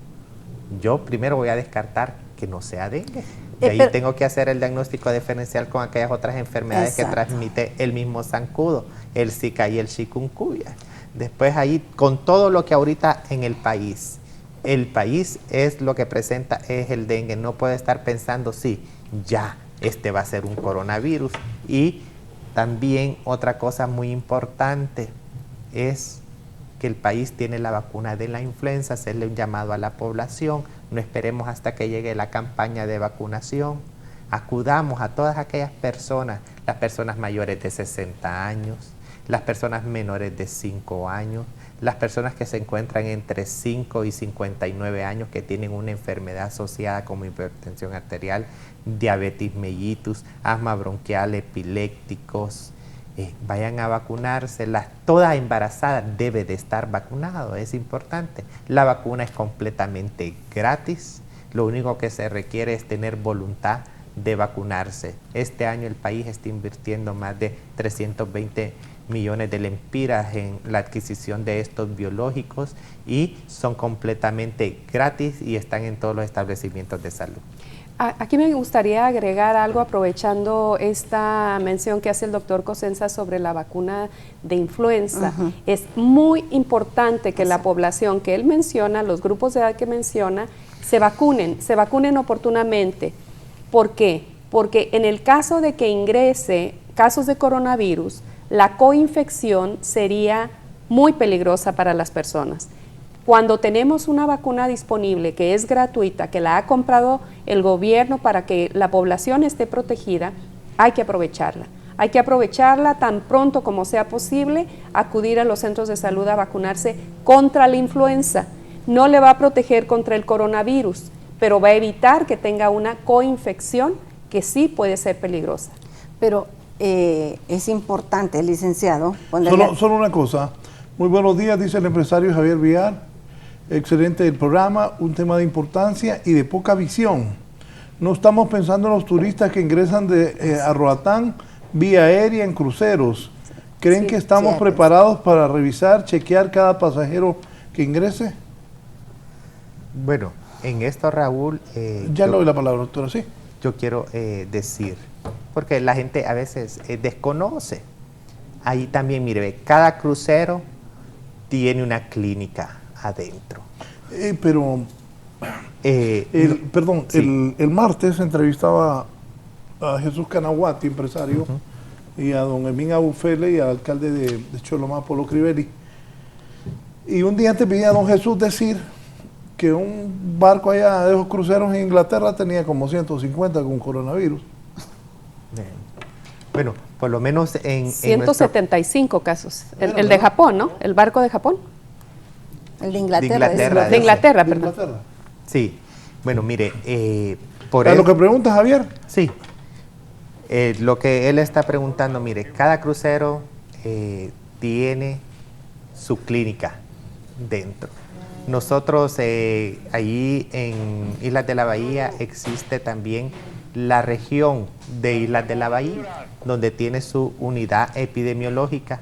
yo primero voy a descartar que no sea dengue. Y ahí tengo que hacer el diagnóstico diferencial con aquellas otras enfermedades que transmite el mismo zancudo, el Zika y el chikungunya. Después ahí, con todo lo que ahorita en el país es lo que presenta, es el dengue. No puede estar pensando, sí, ya, este va a ser un coronavirus. Y también otra cosa muy importante es que el país tiene la vacuna de la influenza, hacerle un llamado a la población, no esperemos hasta que llegue la campaña de vacunación, acudamos a todas aquellas personas, las personas mayores de 60 años, las personas menores de 5 años, las personas que se encuentran entre 5 y 59 años que tienen una enfermedad asociada como hipertensión arterial, diabetes mellitus, asma bronquial, epilépticos, vayan a vacunarse. Toda embarazada debe de estar vacunado, es importante. La vacuna es completamente gratis, lo único que se requiere es tener voluntad de vacunarse. Este año el país está invirtiendo más de 320 millones de lempiras en la adquisición de estos biológicos y son completamente gratis y están en todos los establecimientos de salud. Aquí me gustaría agregar algo aprovechando esta mención que hace el doctor Cosenza sobre la vacuna de influenza. Es muy importante que la población que él menciona, los grupos de edad que menciona, se vacunen oportunamente. ¿Por qué? Porque en el caso de que ingrese casos de coronavirus, la coinfección sería muy peligrosa para las personas. Cuando tenemos una vacuna disponible que es gratuita, que la ha comprado el gobierno para que la población esté protegida, hay que aprovecharla. Hay que aprovecharla tan pronto como sea posible, acudir a los centros de salud a vacunarse contra la influenza. No le va a proteger contra el coronavirus, pero va a evitar que tenga una coinfección que sí puede ser peligrosa. Pero es importante, licenciado. Solo una cosa. Muy buenos días, dice el empresario Javier Villar. Excelente el programa, un tema de importancia y de poca visión. No estamos pensando en los turistas que ingresan a Roatán vía aérea en cruceros. ¿Creen que estamos preparados para revisar, chequear cada pasajero que ingrese? Bueno, en esto, Raúl... ya le doy la palabra, doctora, sí. Yo quiero decir, porque la gente a veces desconoce. Ahí también, mire, cada crucero tiene una clínica adentro. El martes entrevistaba a Jesús Canaguati, empresario, y a don Emín Abufele y al alcalde de Cholomá, Polo Crivelli. Y un día antes pedía a don Jesús decir que un barco allá de esos cruceros en Inglaterra tenía como 150 con coronavirus. Bueno, por lo menos en 175 casos. El de Japón, ¿no? El barco de Japón. El de Inglaterra. De Inglaterra, De perdón. Inglaterra. Sí, bueno, mire, ¿A lo que pregunta Javier? Sí, lo que él está preguntando, mire, cada crucero tiene su clínica dentro. Nosotros allí en Islas de la Bahía existe también la región de Islas de la Bahía, donde tiene su unidad epidemiológica,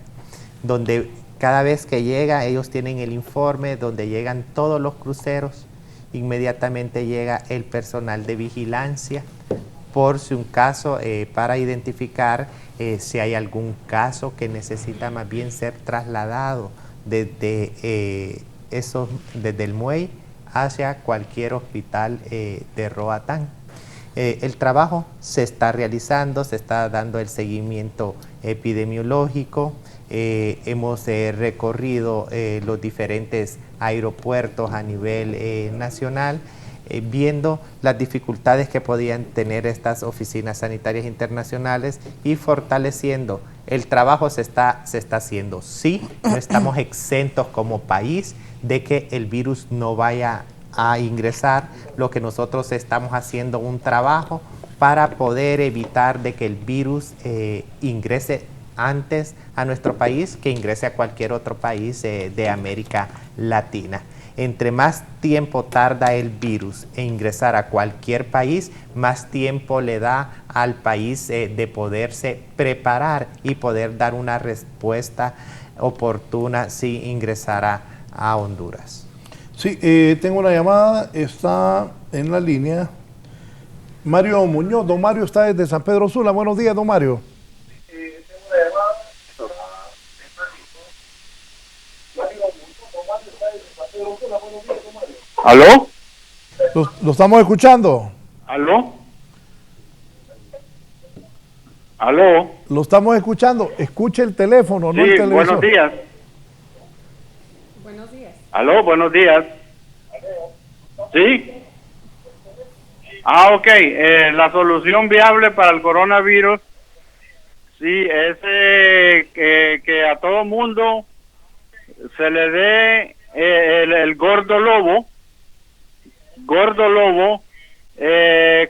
donde cada vez que llega ellos tienen el informe, donde llegan todos los cruceros, inmediatamente llega el personal de vigilancia, por si un caso, para identificar si hay algún caso que necesita más bien ser trasladado desde el muelle hacia cualquier hospital de Roatán. El trabajo se está realizando, se está dando el seguimiento epidemiológico. Hemos recorrido los diferentes aeropuertos a nivel nacional, viendo las dificultades que podían tener estas oficinas sanitarias internacionales y fortaleciendo. El trabajo se está haciendo. Sí, no estamos exentos como país de que el virus no vaya a ingresar. Lo que nosotros estamos haciendo un trabajo para poder evitar de que el virus ingrese antes a nuestro país que ingrese a cualquier otro país de América Latina. Entre más tiempo tarda el virus en ingresar a cualquier país, más tiempo le da al país de poderse preparar y poder dar una respuesta oportuna si ingresara a Honduras. Sí, tengo una llamada, está en la línea Mario Muñoz. Don Mario está desde San Pedro Sula. Buenos días, don Mario. ¿Aló? Lo estamos escuchando. ¿Aló? ¿Aló? Lo estamos escuchando. Escuche el teléfono, no el Sí, televisor. buenos días. Buenos días. ¿Aló? Buenos días. ¿Sí? Ok. La solución viable para el coronavirus, sí, es que a todo mundo se le dé el gordo lobo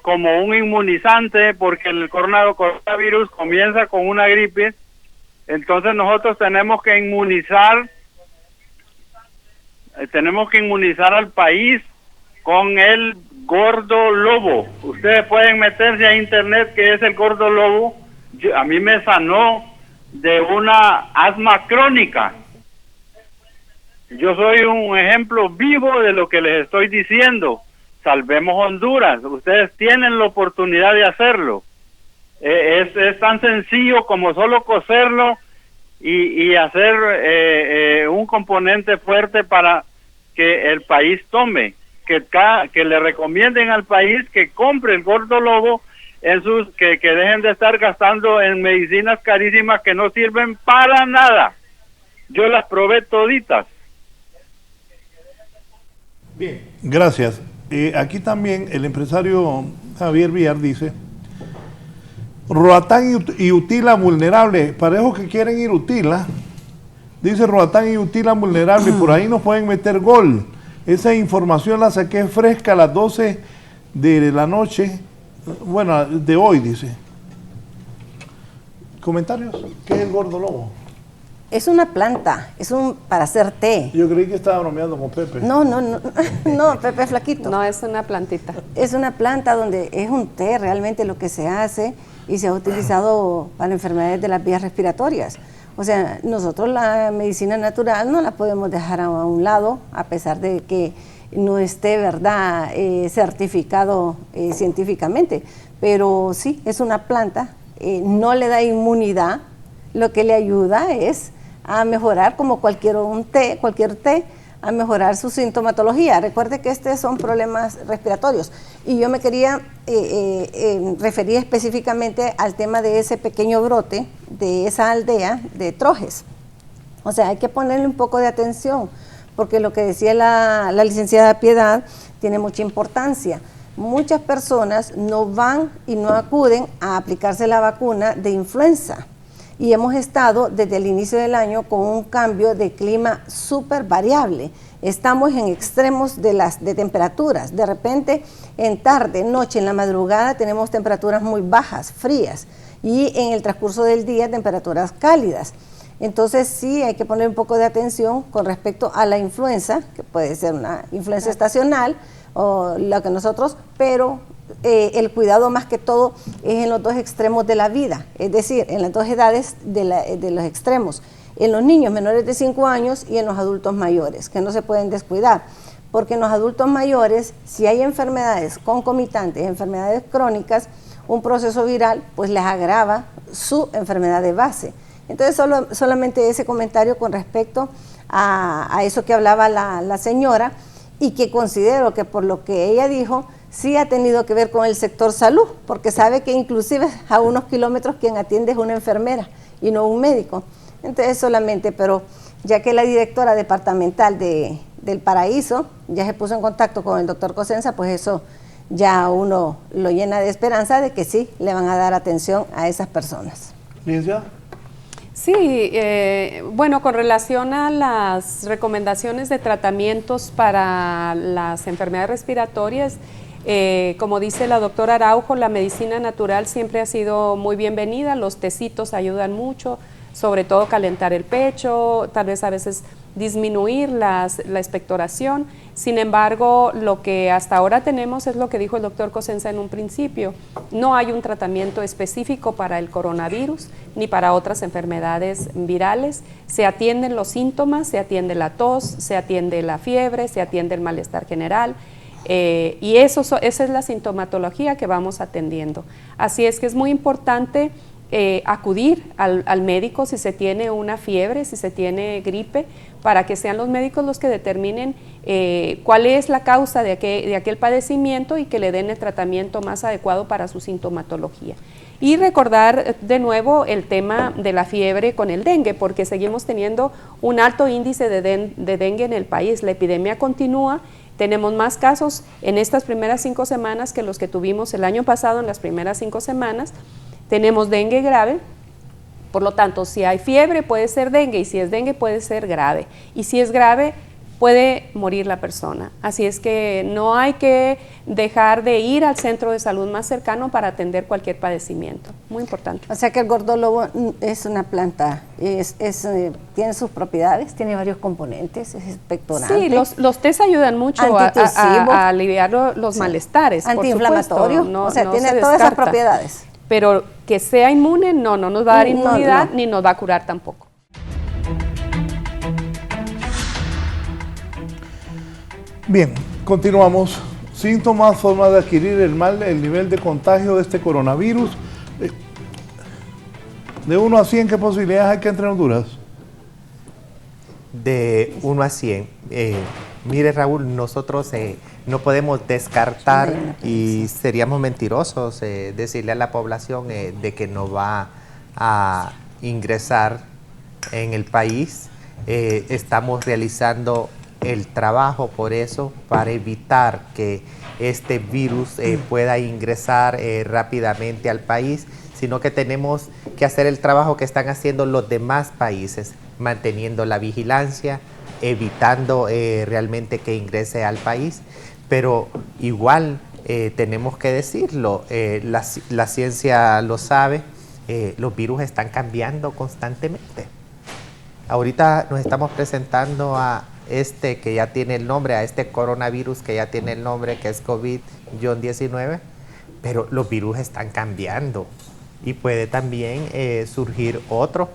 como un inmunizante, porque el coronavirus comienza con una gripe. Entonces nosotros tenemos que inmunizar al país con el gordo lobo. Ustedes pueden meterse a internet que es el gordo lobo. A mí me sanó de una asma crónica. Yo soy un ejemplo vivo de lo que les estoy diciendo. Salvemos Honduras. Ustedes tienen la oportunidad de hacerlo. Es tan sencillo como solo coserlo y hacer un componente fuerte para que el país tome. Que le recomienden al país que compre el gordo lobo que dejen de estar gastando en medicinas carísimas que no sirven para nada. Yo las probé toditas. Bien, gracias. Aquí también el empresario Javier Villar dice: Roatán y Utila vulnerable. Para esos que quieren ir Utila, dice Roatán y Utila vulnerable, por ahí nos pueden meter gol. Esa información la saqué fresca a las 12 de la noche, bueno, de hoy, dice. ¿Comentarios? ¿Qué es el gordo lobo? Es una planta, para hacer té. Yo creí que estaba bromeando con Pepe. No, Pepe es flaquito. No, es una plantita. Es una planta donde es un té realmente lo que se hace y se ha utilizado para enfermedades de las vías respiratorias. O sea, nosotros la medicina natural no la podemos dejar a un lado, a pesar de que no esté, ¿verdad?, certificado científicamente. Pero sí, es una planta, no le da inmunidad, lo que le ayuda es a mejorar, como cualquier té, a mejorar su sintomatología. Recuerde que estos son problemas respiratorios. Y yo me quería referir específicamente al tema de ese pequeño brote, de esa aldea de Trojes. O sea, hay que ponerle un poco de atención, porque lo que decía la licenciada Piedad tiene mucha importancia. Muchas personas no van y no acuden a aplicarse la vacuna de influenza. y hemos estado desde el inicio del año con un cambio de clima súper variable. Estamos en extremos de temperaturas. De repente, en tarde, noche, en la madrugada, tenemos temperaturas muy bajas, frías, y en el transcurso del día, temperaturas cálidas. Entonces, sí hay que poner un poco de atención con respecto a la influenza, que puede ser una influenza estacional, o lo que nosotros, pero el cuidado más que todo es en los dos extremos de la vida, es decir, en las dos edades de los extremos, en los niños menores de 5 años y en los adultos mayores, que no se pueden descuidar, porque en los adultos mayores, si hay enfermedades concomitantes, enfermedades crónicas, un proceso viral pues les agrava su enfermedad de base. Entonces solamente ese comentario con respecto a eso que hablaba la señora, y que considero que por lo que ella dijo, sí ha tenido que ver con el sector salud, porque sabe que inclusive a unos kilómetros quien atiende es una enfermera y no un médico. Entonces solamente, pero ya que la directora departamental del Paraíso ya se puso en contacto con el doctor Cosenza, pues eso ya uno lo llena de esperanza de que sí le van a dar atención a esas personas. ¿Licenciada? Sí, bueno, con relación a las recomendaciones de tratamientos para las enfermedades respiratorias, como dice la doctora Araujo, la medicina natural siempre ha sido muy bienvenida, los tecitos ayudan mucho, sobre todo calentar el pecho, tal vez a veces disminuir la expectoración. Sin embargo, lo que hasta ahora tenemos es lo que dijo el doctor Cosenza en un principio. No hay un tratamiento específico para el coronavirus ni para otras enfermedades virales. Se atienden los síntomas, se atiende la tos, se atiende la fiebre, se atiende el malestar general. Y esa es la sintomatología que vamos atendiendo. Así es que es muy importante acudir al médico si se tiene una fiebre, si se tiene gripe, para que sean los médicos los que determinen cuál es la causa de aquel padecimiento y que le den el tratamiento más adecuado para su sintomatología. Y recordar de nuevo el tema de la fiebre con el dengue, porque seguimos teniendo un alto índice de dengue en el país. La epidemia continúa. Tenemos más casos en estas primeras 5 semanas que los que tuvimos el año pasado en las primeras 5 semanas. Tenemos dengue grave, por lo tanto, si hay fiebre puede ser dengue, y si es dengue puede ser grave. Y si es grave, puede morir la persona. Así es que no hay que dejar de ir al centro de salud más cercano para atender cualquier padecimiento. Muy importante. O sea que el gordolobo es una planta, tiene sus propiedades, tiene varios componentes, es expectorante. Sí, los tés ayudan mucho a aliviar los malestares. Antiinflamatorio, o sea, tiene todas esas propiedades. Pero que sea inmune, no nos va a dar inmunidad, ni nos va a curar tampoco. Bien, continuamos. Síntomas, forma de adquirir el mal, el nivel de contagio de este coronavirus. De 1 a 100, ¿qué posibilidades hay que entre Honduras? De 1 a 100. Mire, Raúl, nosotros no podemos descartar y seríamos mentirosos decirle a la población de que no va a ingresar en el país. Estamos realizando el trabajo por eso, para evitar que este virus pueda ingresar rápidamente al país, sino que tenemos que hacer el trabajo que están haciendo los demás países, manteniendo la vigilancia, evitando realmente que ingrese al país, pero igual tenemos que decirlo, la ciencia lo sabe, los virus están cambiando constantemente. Ahorita nos estamos presentando a que ya tiene el nombre, a este coronavirus que ya tiene el nombre, que es COVID-19, pero los virus están cambiando y puede también surgir otro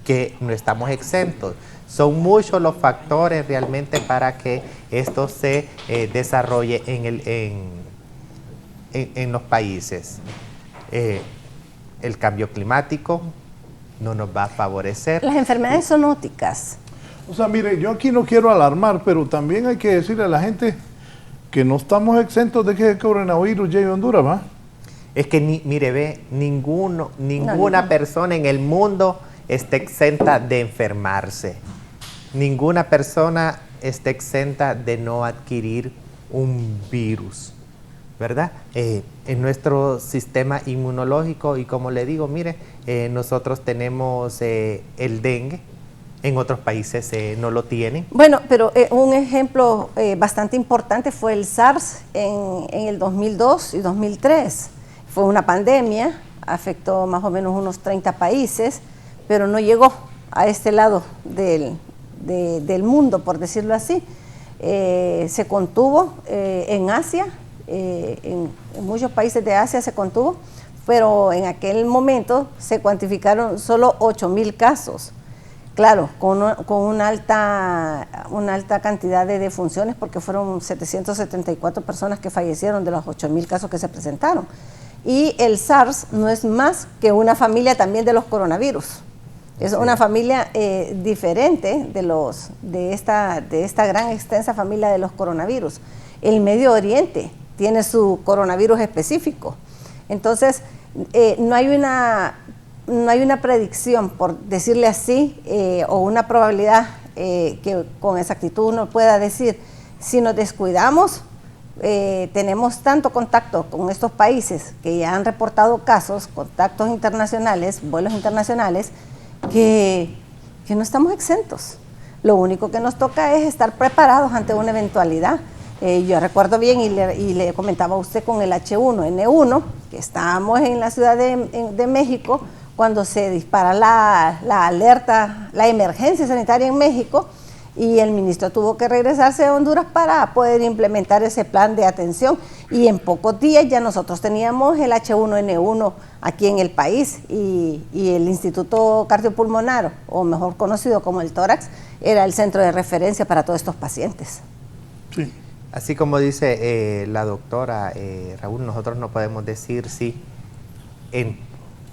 que no estamos exentos. Son muchos los factores realmente para que esto se desarrolle en los países. El cambio climático no nos va a favorecer. Las enfermedades zoonóticas. O sea, mire, yo aquí no quiero alarmar, pero también hay que decirle a la gente que no estamos exentos de que el coronavirus llegue a Honduras, ¿va? Es que, ninguna persona en el mundo está exenta de enfermarse. Ninguna persona está exenta de no adquirir un virus. ¿verdad? En nuestro sistema inmunológico, y como le digo, mire, nosotros tenemos el dengue, en otros países no lo tienen. Bueno, pero un ejemplo bastante importante fue el SARS en el 2002 y 2003. Fue una pandemia, afectó más o menos unos 30 países, pero no llegó a este lado del mundo, por decirlo así. Se contuvo en Asia, en muchos países de Asia se contuvo, pero en aquel momento se cuantificaron solo 8,000 casos. Claro, con una alta cantidad de defunciones, porque fueron 774 personas que fallecieron de los 8,000 casos que se presentaron. Y el SARS no es más que una familia también de los coronavirus. Es una familia diferente de esta gran extensa familia de los coronavirus. El Medio Oriente tiene su coronavirus específico. Entonces, no hay una predicción, por decirle así, o una probabilidad que con exactitud uno pueda decir. Si nos descuidamos, tenemos tanto contacto con estos países que ya han reportado casos, contactos internacionales, vuelos internacionales, que no estamos exentos. Lo único que nos toca es estar preparados ante una eventualidad. Yo recuerdo bien y le comentaba a usted con el H1N1, que estábamos en la Ciudad de México cuando se dispara la alerta, la emergencia sanitaria en México, y el ministro tuvo que regresarse a Honduras para poder implementar ese plan de atención, y en pocos días ya nosotros teníamos el H1N1 aquí en el país, y el Instituto Cardiopulmonar, o mejor conocido como el tórax, era el centro de referencia para todos estos pacientes. Sí. Así como dice la doctora, Raúl, nosotros no podemos decir si en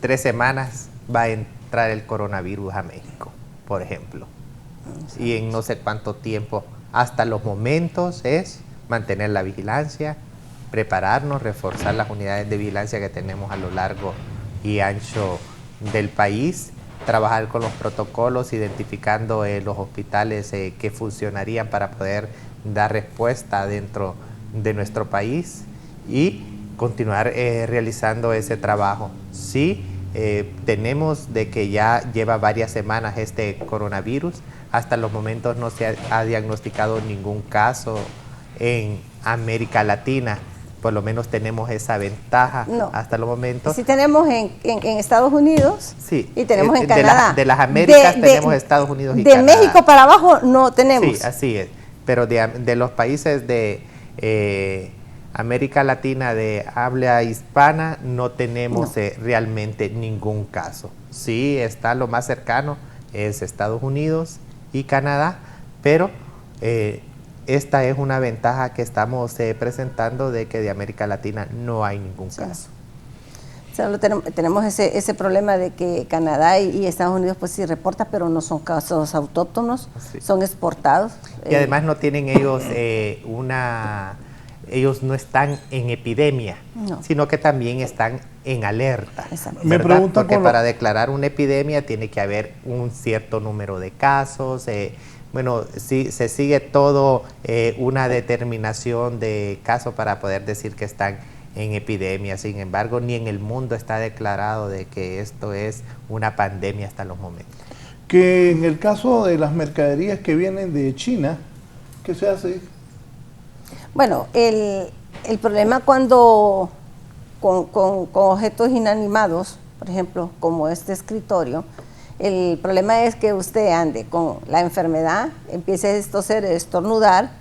3 semanas va a entrar el coronavirus a México, por ejemplo. Y en no sé cuánto tiempo. Hasta los momentos es mantener la vigilancia, prepararnos, reforzar las unidades de vigilancia que tenemos a lo largo y ancho del país, trabajar con los protocolos, identificando los hospitales que funcionarían para poder dar respuesta dentro de nuestro país y continuar realizando ese trabajo. Sí, tenemos de que ya lleva varias semanas este coronavirus. Hasta los momentos no se ha diagnosticado ningún caso en América Latina. Por lo menos tenemos esa ventaja hasta los momentos. Sí tenemos en Estados Unidos, sí, y tenemos en Canadá. De las Américas tenemos Estados Unidos y Canadá. De México para abajo no tenemos. Sí, así es. Pero de los países de América Latina de habla hispana no tenemos realmente ningún caso. Sí, está lo más cercano, es Estados Unidos y Canadá, pero esta es una ventaja que estamos presentando de que de América Latina no hay ningún caso. Solo tenemos ese problema de que Canadá y Estados Unidos pues sí reporta, pero no son casos autóctonos, son exportados. Y además no tienen ellos ellos no están en epidemia, sino que también están en alerta. Me pregunta porque para declarar una epidemia tiene que haber un cierto número de casos. Bueno, sí, se sigue todo una determinación de casos para poder decir que están en epidemia. Sin embargo, ni en el mundo está declarado de que esto es una pandemia hasta los momentos. Que en el caso de las mercaderías que vienen de China, ¿qué se hace? Bueno, el problema cuando con objetos inanimados, por ejemplo, como este escritorio, el problema es que usted ande con la enfermedad, empiece a toser, estornudar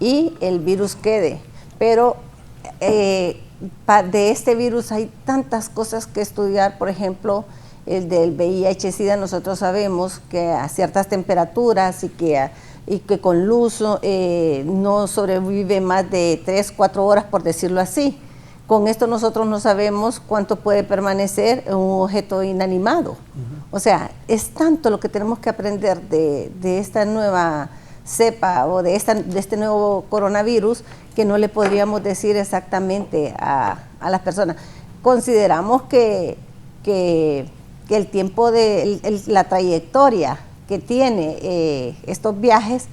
y el virus quede. Pero de este virus hay tantas cosas que estudiar. Por ejemplo, el del VIH-Sida, nosotros sabemos que a ciertas temperaturas y que con luz no sobrevive más de 3-4 horas, por decirlo así. Con esto nosotros no sabemos cuánto puede permanecer un objeto inanimado. O sea, es tanto lo que tenemos que aprender de esta nueva cepa o de este nuevo coronavirus que no le podríamos decir exactamente a las personas. Consideramos que el tiempo de la trayectoria que tiene estos viajes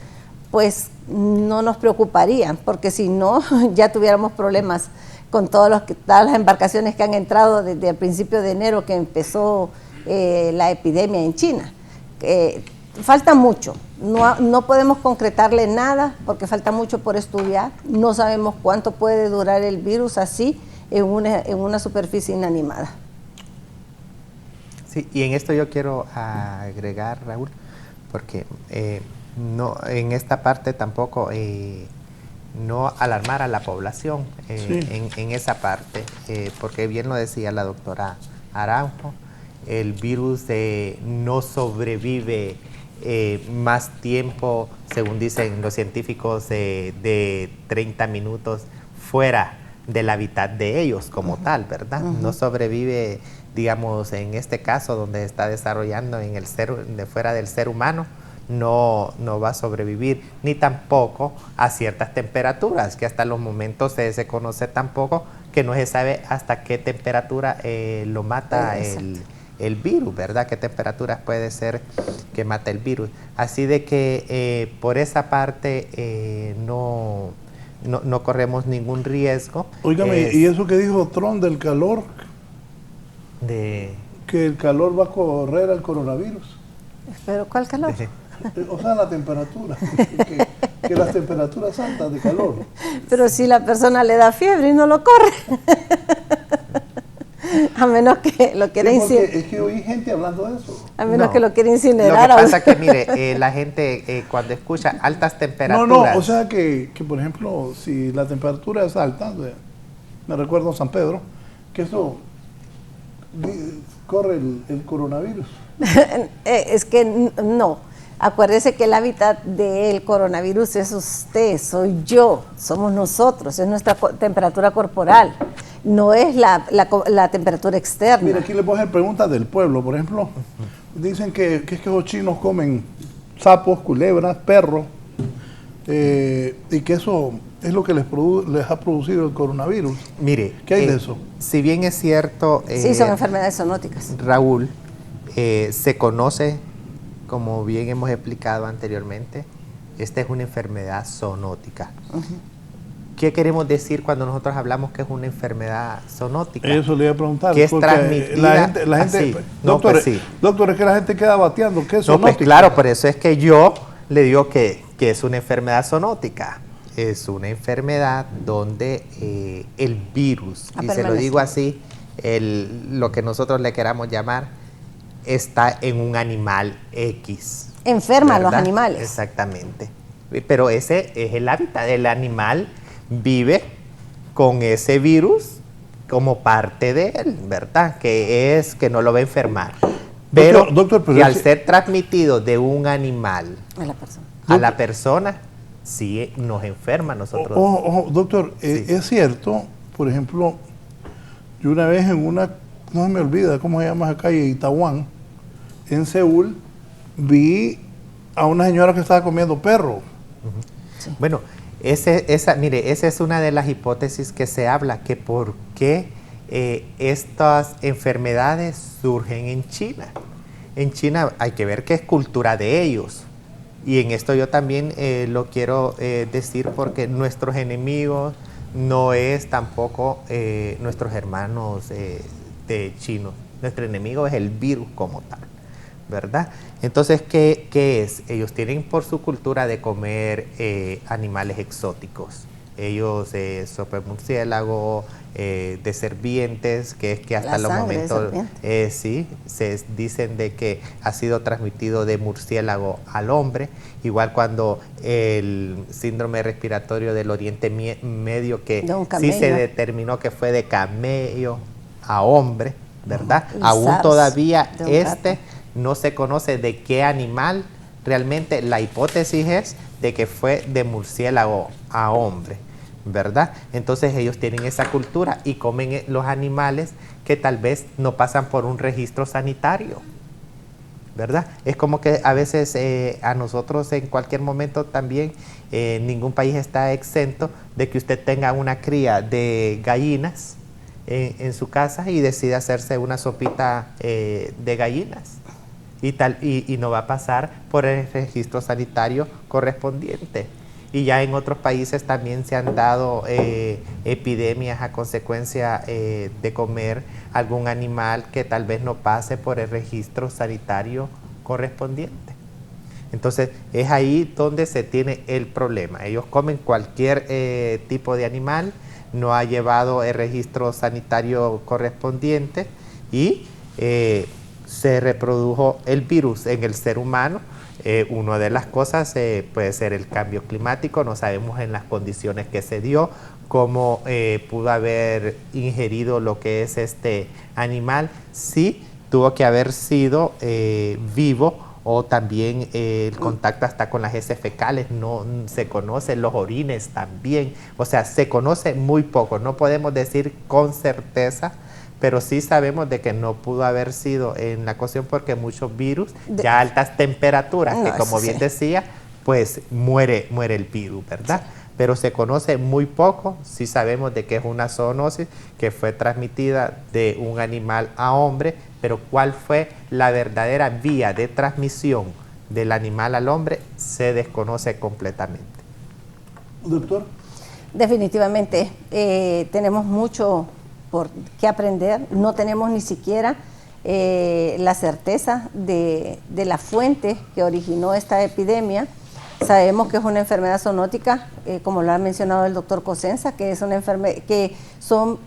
pues no nos preocuparían, porque si no, ya tuviéramos problemas con todas las embarcaciones que han entrado desde el principio de enero que empezó la epidemia en China. Falta mucho, no podemos concretarle nada porque falta mucho por estudiar, no sabemos cuánto puede durar el virus así en una superficie inanimada. Sí, y en esto yo quiero agregar, Raúl, porque no, en esta parte tampoco no alarmar a la población en esa parte, porque bien lo decía la doctora Araujo, el virus no sobrevive más tiempo, según dicen los científicos, de 30 minutos fuera del hábitat de ellos como tal, ¿verdad? No sobrevive, digamos, en este caso donde se está desarrollando en el fuera del ser humano, no va a sobrevivir, ni tampoco a ciertas temperaturas, que hasta los momentos se conoce tampoco, que no se sabe hasta qué temperatura lo mata el virus, ¿verdad? ¿Qué temperaturas puede ser que mata el virus? Así de que por esa parte no corremos ningún riesgo. Óigame, ¿y eso que dijo Trump del calor? Que el calor va a correr al coronavirus. ¿Pero cuál calor? O sea, la temperatura. que las temperaturas altas de calor. Pero si la persona le da fiebre y no lo corre. A menos que lo quiera incinerar. Es que oí gente hablando de eso. A menos que lo quiera incinerar. Lo que pasa es que, mire, la gente cuando escucha altas temperaturas... o sea que por ejemplo, si la temperatura es alta, me recuerdo San Pedro, que eso corre el coronavirus. Es que no. Acuérdese que el hábitat del coronavirus es usted, soy yo, somos nosotros, es nuestra temperatura corporal, no es la temperatura externa. Mira, aquí les voy a hacer preguntas del pueblo. Por ejemplo, dicen que es que los chinos comen sapos, culebras, perros, y que eso es lo que les ha producido el coronavirus. Mire, ¿qué hay de eso? Si bien es cierto... sí, son enfermedades zoonóticas. Raúl, se conoce, como bien hemos explicado anteriormente, esta es una enfermedad zoonótica. ¿Qué queremos decir cuando nosotros hablamos que es una enfermedad zoonótica? Eso le iba a preguntar. Que es transmitida la gente así. Doctor, pues sí. Doctor, es que la gente queda bateando. ¿Qué es zoonótica? Pues claro, por eso es que yo le digo que es una enfermedad zoonótica. Es una enfermedad donde el virus, y se lo digo así, lo que nosotros le queramos llamar, está en un animal X. Enferma a los ¿verdad? animales. Exactamente. Pero ese es el hábitat del animal, vive con ese virus como parte de él, ¿verdad? Que no lo va a enfermar. Pero, doctor, que al ser transmitido de un animal a la persona, sí nos enferma a nosotros. Ojo, doctor, Sí. es cierto, por ejemplo, yo una vez no se me olvida cómo se llama esa calle, Itaewon, en Seúl, vi a una señora que estaba comiendo perro. Sí. Bueno, mire, esa es una de las hipótesis que se habla, que por qué estas enfermedades surgen en China. En China hay que ver que es cultura de ellos. Y en esto yo también lo quiero decir, porque nuestros enemigos no es tampoco nuestros hermanos de chinos. Nuestro enemigo es el virus como tal, ¿verdad? Entonces, ¿qué es? Ellos tienen por su cultura de comer animales exóticos. Ellos sopa de murciélago, de serpientes, que es que hasta los momentos sí, se dicen de que ha sido transmitido de murciélago al hombre. Igual cuando el síndrome respiratorio del Oriente Medio, que sí se determinó que fue de camello a hombre, ¿verdad? Aún SARS, todavía no se conoce de qué animal. Realmente la hipótesis es de que fue de murciélago a hombre, ¿verdad? Entonces ellos tienen esa cultura y comen los animales que tal vez no pasan por un registro sanitario, ¿verdad? Es como que a veces a nosotros en cualquier momento también ningún país está exento de que usted tenga una cría de gallinas en su casa y decide hacerse una sopita de gallinas. y no va a pasar por el registro sanitario correspondiente. Y ya en otros países también se han dado epidemias a consecuencia de comer algún animal que tal vez no pase por el registro sanitario correspondiente. Entonces es ahí donde se tiene el problema. Ellos comen cualquier tipo de animal, no ha llevado el registro sanitario correspondiente y se reprodujo el virus en el ser humano. Una de las cosas puede ser el cambio climático, no sabemos en las condiciones que se dio, cómo pudo haber ingerido lo que es este animal, sí tuvo que haber sido vivo, o también el contacto hasta con las heces fecales, no se conocen los orines también, o sea, se conoce muy poco, no podemos decir con certeza, pero sí sabemos de que no pudo haber sido en la cocción porque muchos virus, ya a altas temperaturas, que como bien decía, pues muere el virus, ¿verdad? Sí. Pero se conoce muy poco, sí sabemos de que es una zoonosis que fue transmitida de un animal a hombre, pero cuál fue la verdadera vía de transmisión del animal al hombre se desconoce completamente. Doctor. Definitivamente, tenemos mucho por qué aprender, no tenemos ni siquiera la certeza de la fuente que originó esta epidemia. Sabemos que es una enfermedad zoonótica, como lo ha mencionado el doctor Cosenza, que es una que son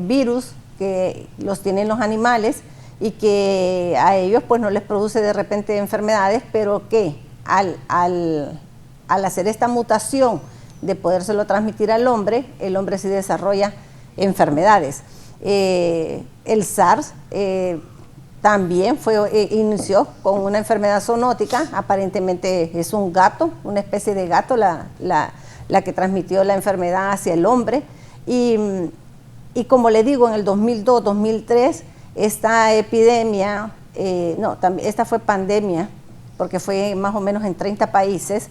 virus que los tienen los animales y que a ellos pues no les produce de repente enfermedades, pero que al hacer esta mutación de podérselo transmitir al hombre, el hombre sí desarrolla enfermedades. El SARS también inició con una enfermedad zoonótica, aparentemente es un gato, una especie de gato la que transmitió la enfermedad hacia el hombre, y como le digo, en el 2002, 2003, esta epidemia, esta fue pandemia, porque fue más o menos en 30 países,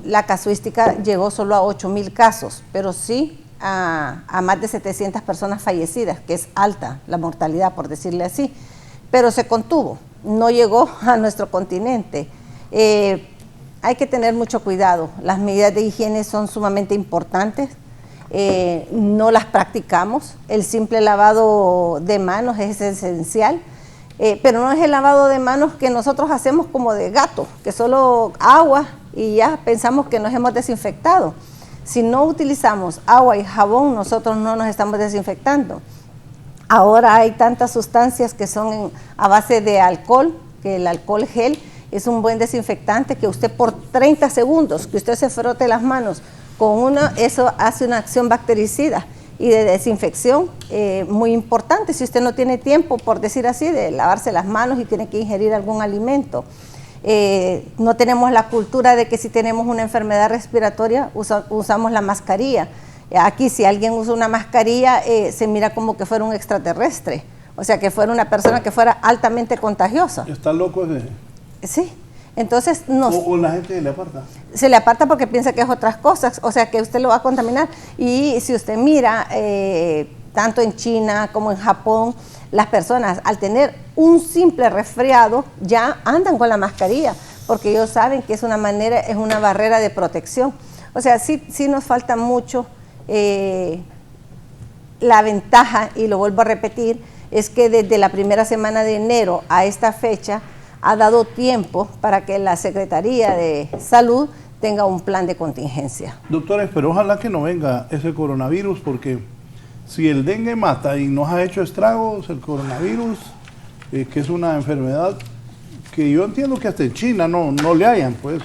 la casuística llegó solo a 8,000 casos, pero sí a más de 700 personas fallecidas, que es alta la mortalidad, por decirle así, pero se contuvo, no llegó a nuestro continente. Hay que tener mucho cuidado, las medidas de higiene son sumamente importantes, no las practicamos, el simple lavado de manos es esencial, pero no es el lavado de manos que nosotros hacemos como de gato, que solo agua y ya pensamos que nos hemos desinfectado. Si no utilizamos agua y jabón, nosotros no nos estamos desinfectando. Ahora hay tantas sustancias que son a base de alcohol, que el alcohol gel es un buen desinfectante, que usted por 30 segundos, que usted se frote las manos con eso hace una acción bactericida y de desinfección muy importante, si usted no tiene tiempo, por decir así, de lavarse las manos y tiene que ingerir algún alimento. No tenemos la cultura de que si tenemos una enfermedad respiratoria usamos la mascarilla. Aquí si alguien usa una mascarilla se mira como que fuera un extraterrestre, o sea que fuera una persona que fuera altamente contagiosa. ¿Está loco ese? Sí, entonces o la gente se le aparta. Se le aparta porque piensa que es otras cosas, o sea que usted lo va a contaminar. Y si usted mira, tanto en China como en Japón, las personas al tener un simple resfriado ya andan con la mascarilla, porque ellos saben que es una barrera de protección. O sea, sí nos falta mucho. La ventaja, y lo vuelvo a repetir, es que desde la primera semana de enero a esta fecha ha dado tiempo para que la Secretaría de Salud tenga un plan de contingencia. Doctores, pero ojalá que no venga ese coronavirus, porque si el dengue mata y nos ha hecho estragos, el coronavirus, que es una enfermedad que yo entiendo que hasta en China no le hayan, pues.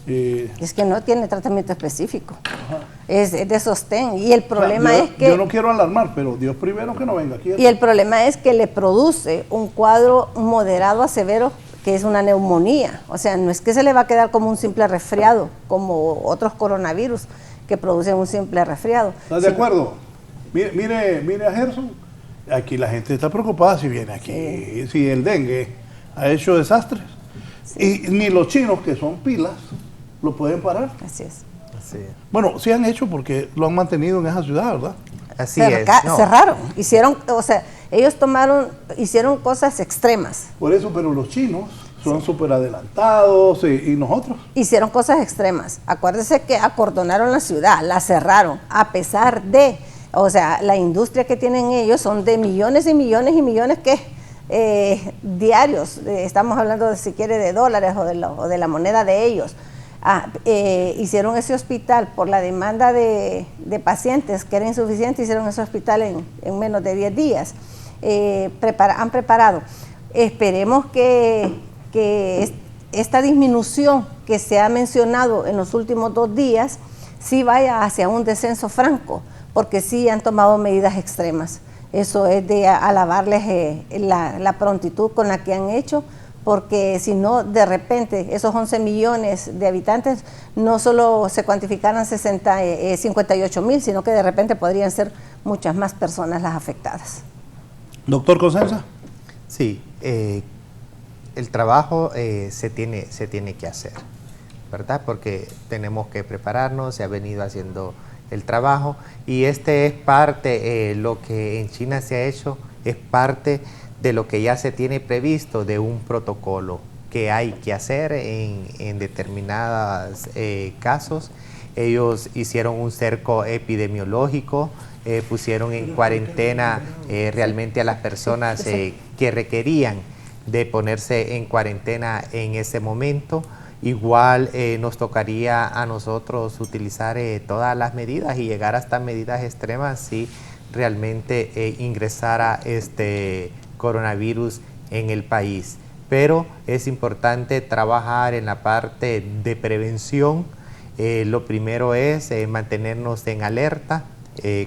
Es que no tiene tratamiento específico, es de sostén, y el problema es que... Yo no quiero alarmar, pero Dios primero que no venga aquí. Y el problema es que le produce un cuadro moderado a severo, que es una neumonía, o sea, no es que se le va a quedar como un simple resfriado, como otros coronavirus que producen un simple resfriado. ¿Estás de acuerdo? Mire a Gerson, aquí la gente está preocupada si viene aquí, si el dengue ha hecho desastres, y ni los chinos, que son pilas, lo pueden parar. Así es. Bueno, sí han hecho porque lo han mantenido en esa ciudad, ¿verdad? Así es. No. Cerraron, hicieron, o sea, ellos hicieron cosas extremas. Por eso, pero los chinos son súper adelantados y nosotros. Hicieron cosas extremas. Acuérdense que acordonaron la ciudad, la cerraron, a pesar de, o sea, la industria que tienen ellos son de millones y millones y millones diarios. Estamos hablando, si quiere, de dólares o de la moneda de ellos. Hicieron ese hospital por la demanda de pacientes que era insuficiente, hicieron ese hospital en menos de 10 días. Han preparado. Esperemos que esta disminución que se ha mencionado en los últimos 2 días sí vaya hacia un descenso franco, porque sí han tomado medidas extremas. Eso es de alabarles la prontitud con la que han hecho, porque si no, de repente, esos 11 millones de habitantes no solo se cuantificaran 58,000, sino que de repente podrían ser muchas más personas las afectadas. Doctor Cosenza. Sí, el trabajo se tiene que hacer, ¿verdad? Porque tenemos que prepararnos, se ha venido haciendo el trabajo y este es parte, lo que en China se ha hecho es parte de lo que ya se tiene previsto de un protocolo que hay que hacer en determinados casos. Ellos hicieron un cerco epidemiológico, pusieron en cuarentena realmente a las personas que requerían de ponerse en cuarentena en ese momento. Igual nos tocaría a nosotros utilizar todas las medidas y llegar hasta medidas extremas si realmente ingresara este coronavirus en el país. Pero es importante trabajar en la parte de prevención. Lo primero es mantenernos en alerta,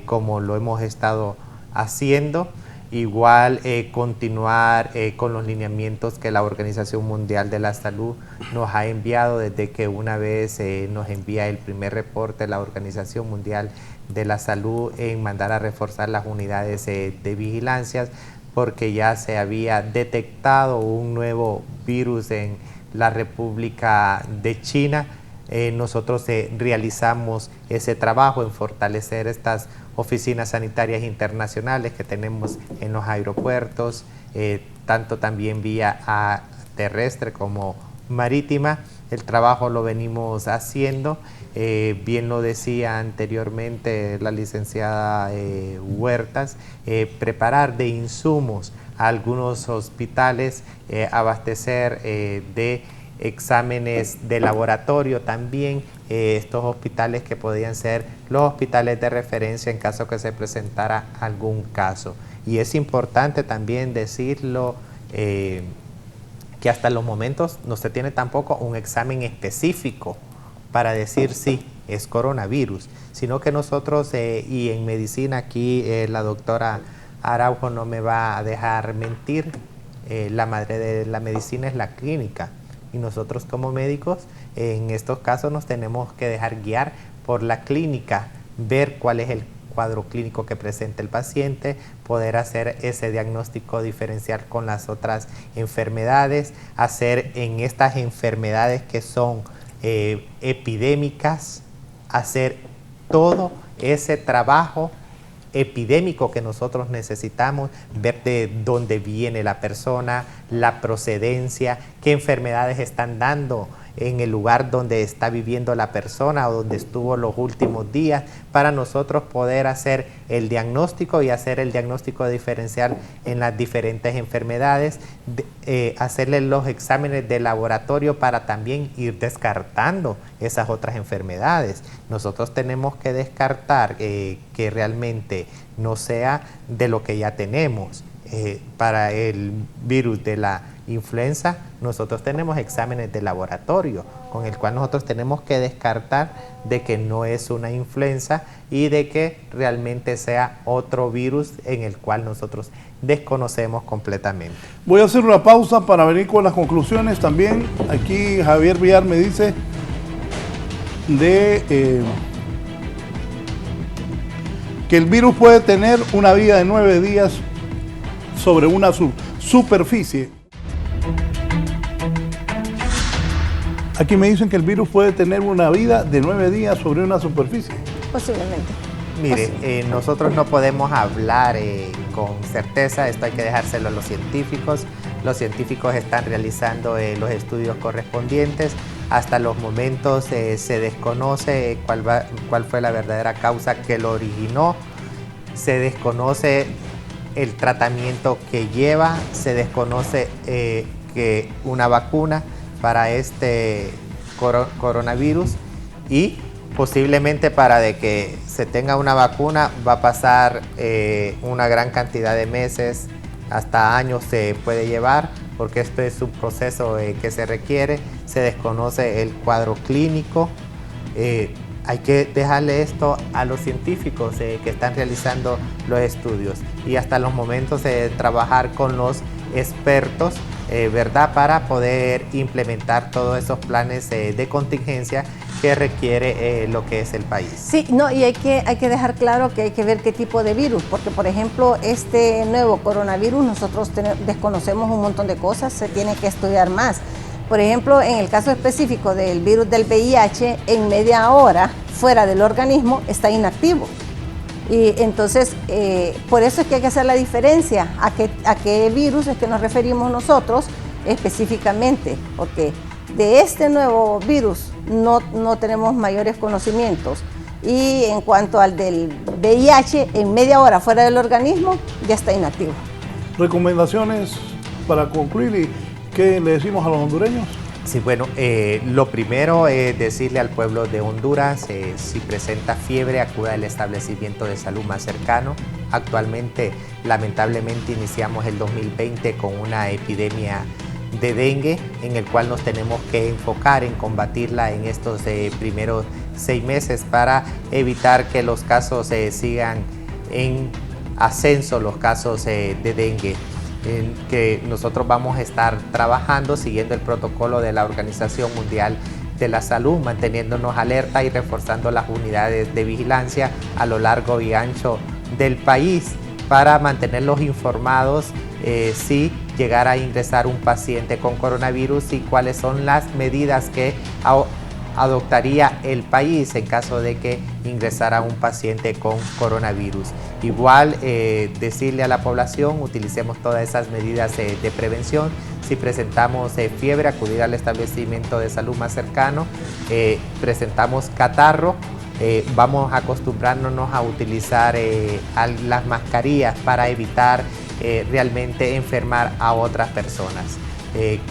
como lo hemos estado haciendo. Igual continuar con los lineamientos que la Organización Mundial de la Salud nos ha enviado desde que una vez nos envía el primer reporte la Organización Mundial de la Salud en mandar a reforzar las unidades de vigilancia, porque ya se había detectado un nuevo virus en la República de China. Nosotros realizamos ese trabajo en fortalecer estas oficinas sanitarias internacionales que tenemos en los aeropuertos, tanto también vía terrestre como marítima. El trabajo lo venimos haciendo, bien lo decía anteriormente la licenciada Huertas, preparar de insumos a algunos hospitales, abastecer de exámenes de laboratorio también, estos hospitales que podían ser los hospitales de referencia en caso que se presentara algún caso. Y es importante también decirlo, que hasta los momentos no se tiene tampoco un examen específico para decir sí, es coronavirus, sino que nosotros, y en medicina aquí la doctora Araujo no me va a dejar mentir, la madre de la medicina es la clínica. Y nosotros como médicos en estos casos nos tenemos que dejar guiar por la clínica, ver cuál es el cuadro clínico que presenta el paciente, poder hacer ese diagnóstico diferencial con las otras enfermedades, hacer en estas enfermedades que son epidémicas, hacer todo ese trabajo epidémico que nosotros necesitamos, ver de dónde viene la persona, la procedencia, qué enfermedades están dando en el lugar donde está viviendo la persona o donde estuvo los últimos días, para nosotros poder hacer el diagnóstico y hacer el diagnóstico diferencial en las diferentes enfermedades, hacerle los exámenes de laboratorio para también ir descartando esas otras enfermedades. Nosotros tenemos que descartar que realmente no sea de lo que ya tenemos. Para el virus de la influenza, nosotros tenemos exámenes de laboratorio con el cual nosotros tenemos que descartar de que no es una influenza y de que realmente sea otro virus en el cual nosotros desconocemos completamente. Voy a hacer una pausa para venir con las conclusiones. También aquí Javier Villar me dice que el virus puede tener una vida de 9 días sobre una superficie. Aquí me dicen que el virus puede tener una vida de 9 días sobre una superficie. Posiblemente. Mire, nosotros no podemos hablar con certeza, esto hay que dejárselo a los científicos. Los científicos están realizando los estudios correspondientes. Hasta los momentos se desconoce cuál fue la verdadera causa que lo originó, se desconoce el tratamiento que lleva, se desconoce que una vacuna para este coronavirus, y posiblemente para de que se tenga una vacuna va a pasar una gran cantidad de meses, hasta años se puede llevar, porque esto es un proceso que se requiere, se desconoce el cuadro clínico. Hay que dejarle esto a los científicos que están realizando los estudios, y hasta los momentos trabajar con los expertos, ¿verdad?, para poder implementar todos esos planes de contingencia que requiere lo que es el país. Sí, no, y hay que dejar claro que hay que ver qué tipo de virus, porque por ejemplo este nuevo coronavirus nosotros desconocemos un montón de cosas, se tiene que estudiar más. Por ejemplo, en el caso específico del virus del VIH, en media hora fuera del organismo está inactivo. Y entonces, por eso es que hay que hacer la diferencia a qué virus es que nos referimos nosotros específicamente, porque de este nuevo virus no tenemos mayores conocimientos. Y en cuanto al del VIH, en media hora fuera del organismo ya está inactivo. Recomendaciones para concluir, y ¿qué le decimos a los hondureños? Sí, bueno, lo primero es decirle al pueblo de Honduras, si presenta fiebre, acuda al establecimiento de salud más cercano. Actualmente, lamentablemente, iniciamos el 2020 con una epidemia de dengue, en el cual nos tenemos que enfocar en combatirla en estos primeros 6 meses para evitar que los casos sigan en ascenso, los casos de dengue. En que nosotros vamos a estar trabajando siguiendo el protocolo de la Organización Mundial de la Salud, manteniéndonos alerta y reforzando las unidades de vigilancia a lo largo y ancho del país para mantenerlos informados si llegara a ingresar un paciente con coronavirus y cuáles son las medidas que adoptaría el país en caso de que ingresara un paciente con coronavirus. Igual decirle a la población, utilicemos todas esas medidas de prevención. Si presentamos fiebre, acudir al establecimiento de salud más cercano. Presentamos catarro, vamos acostumbrándonos a utilizar las mascarillas para evitar realmente enfermar a otras personas.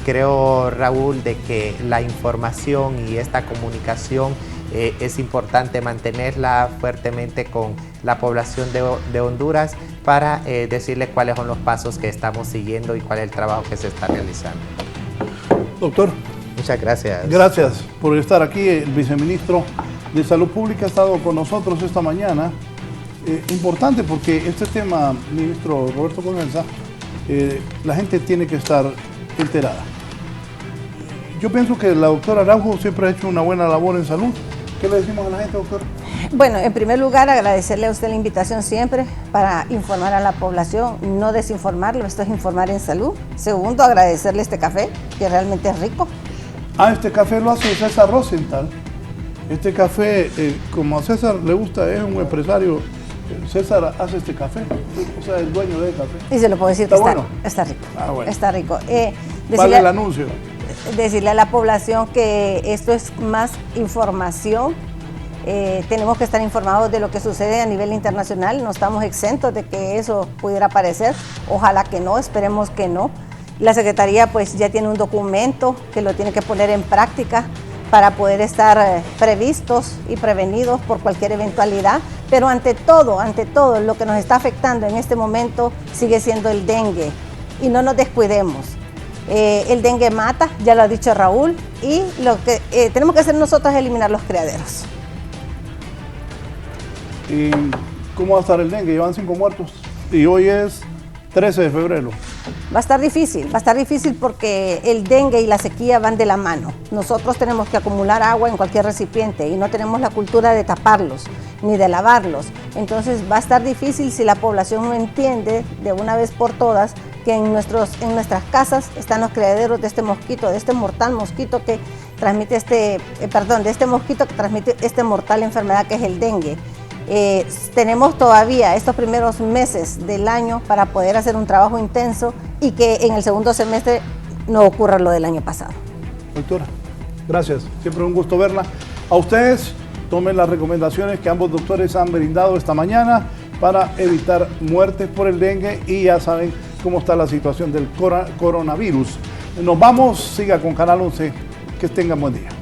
Creo, Raúl, de que la información y esta comunicación es importante mantenerla fuertemente con la población de Honduras para decirles cuáles son los pasos que estamos siguiendo y cuál es el trabajo que se está realizando. Doctor. Muchas gracias. Gracias por estar aquí. El viceministro de Salud Pública ha estado con nosotros esta mañana. Importante porque este tema, ministro Roberto Conesa, la gente tiene que estar enterada. Yo pienso que la doctora Araujo siempre ha hecho una buena labor en salud. ¿Qué le decimos a la gente, doctor? Bueno, en primer lugar, agradecerle a usted la invitación siempre para informar a la población, no desinformarlo, esto es informar en salud. Segundo, agradecerle este café, que realmente es rico. Este café lo hace César Rosenthal. Este café, como a César le gusta, es un empresario. César hace este café, o sea, el dueño del café. Y se lo puedo decir que bueno. Está rico. Bueno. Está rico. Vale el anuncio. Decirle a la población que esto es más información. Tenemos que estar informados de lo que sucede a nivel internacional. No estamos exentos de que eso pudiera aparecer. Ojalá que no, esperemos que no. La Secretaría pues ya tiene un documento que lo tiene que poner en práctica para poder estar previstos y prevenidos por cualquier eventualidad. Pero ante todo, lo que nos está afectando en este momento sigue siendo el dengue. Y no nos descuidemos. El dengue mata, ya lo ha dicho Raúl, y lo que tenemos que hacer nosotros es eliminar los criaderos. ¿Y cómo va a estar el dengue? Llevan 5 muertos y hoy es 13 de febrero. Va a estar difícil porque el dengue y la sequía van de la mano. Nosotros tenemos que acumular agua en cualquier recipiente y no tenemos la cultura de taparlos ni de lavarlos. Entonces va a estar difícil si la población no entiende de una vez por todas que en nuestras casas están los criaderos de este mosquito, de este mortal mosquito que transmite de este mosquito que transmite esta mortal enfermedad que es el dengue. tenemos todavía estos primeros meses del año para poder hacer un trabajo intenso y que en el segundo semestre no ocurra lo del año pasado. Doctora, gracias. Siempre un gusto verla. A ustedes, tomen las recomendaciones que ambos doctores han brindado esta mañana para evitar muertes por el dengue y ya saben cómo está la situación del coronavirus. Nos vamos, siga con Canal 11. Que tengan buen día.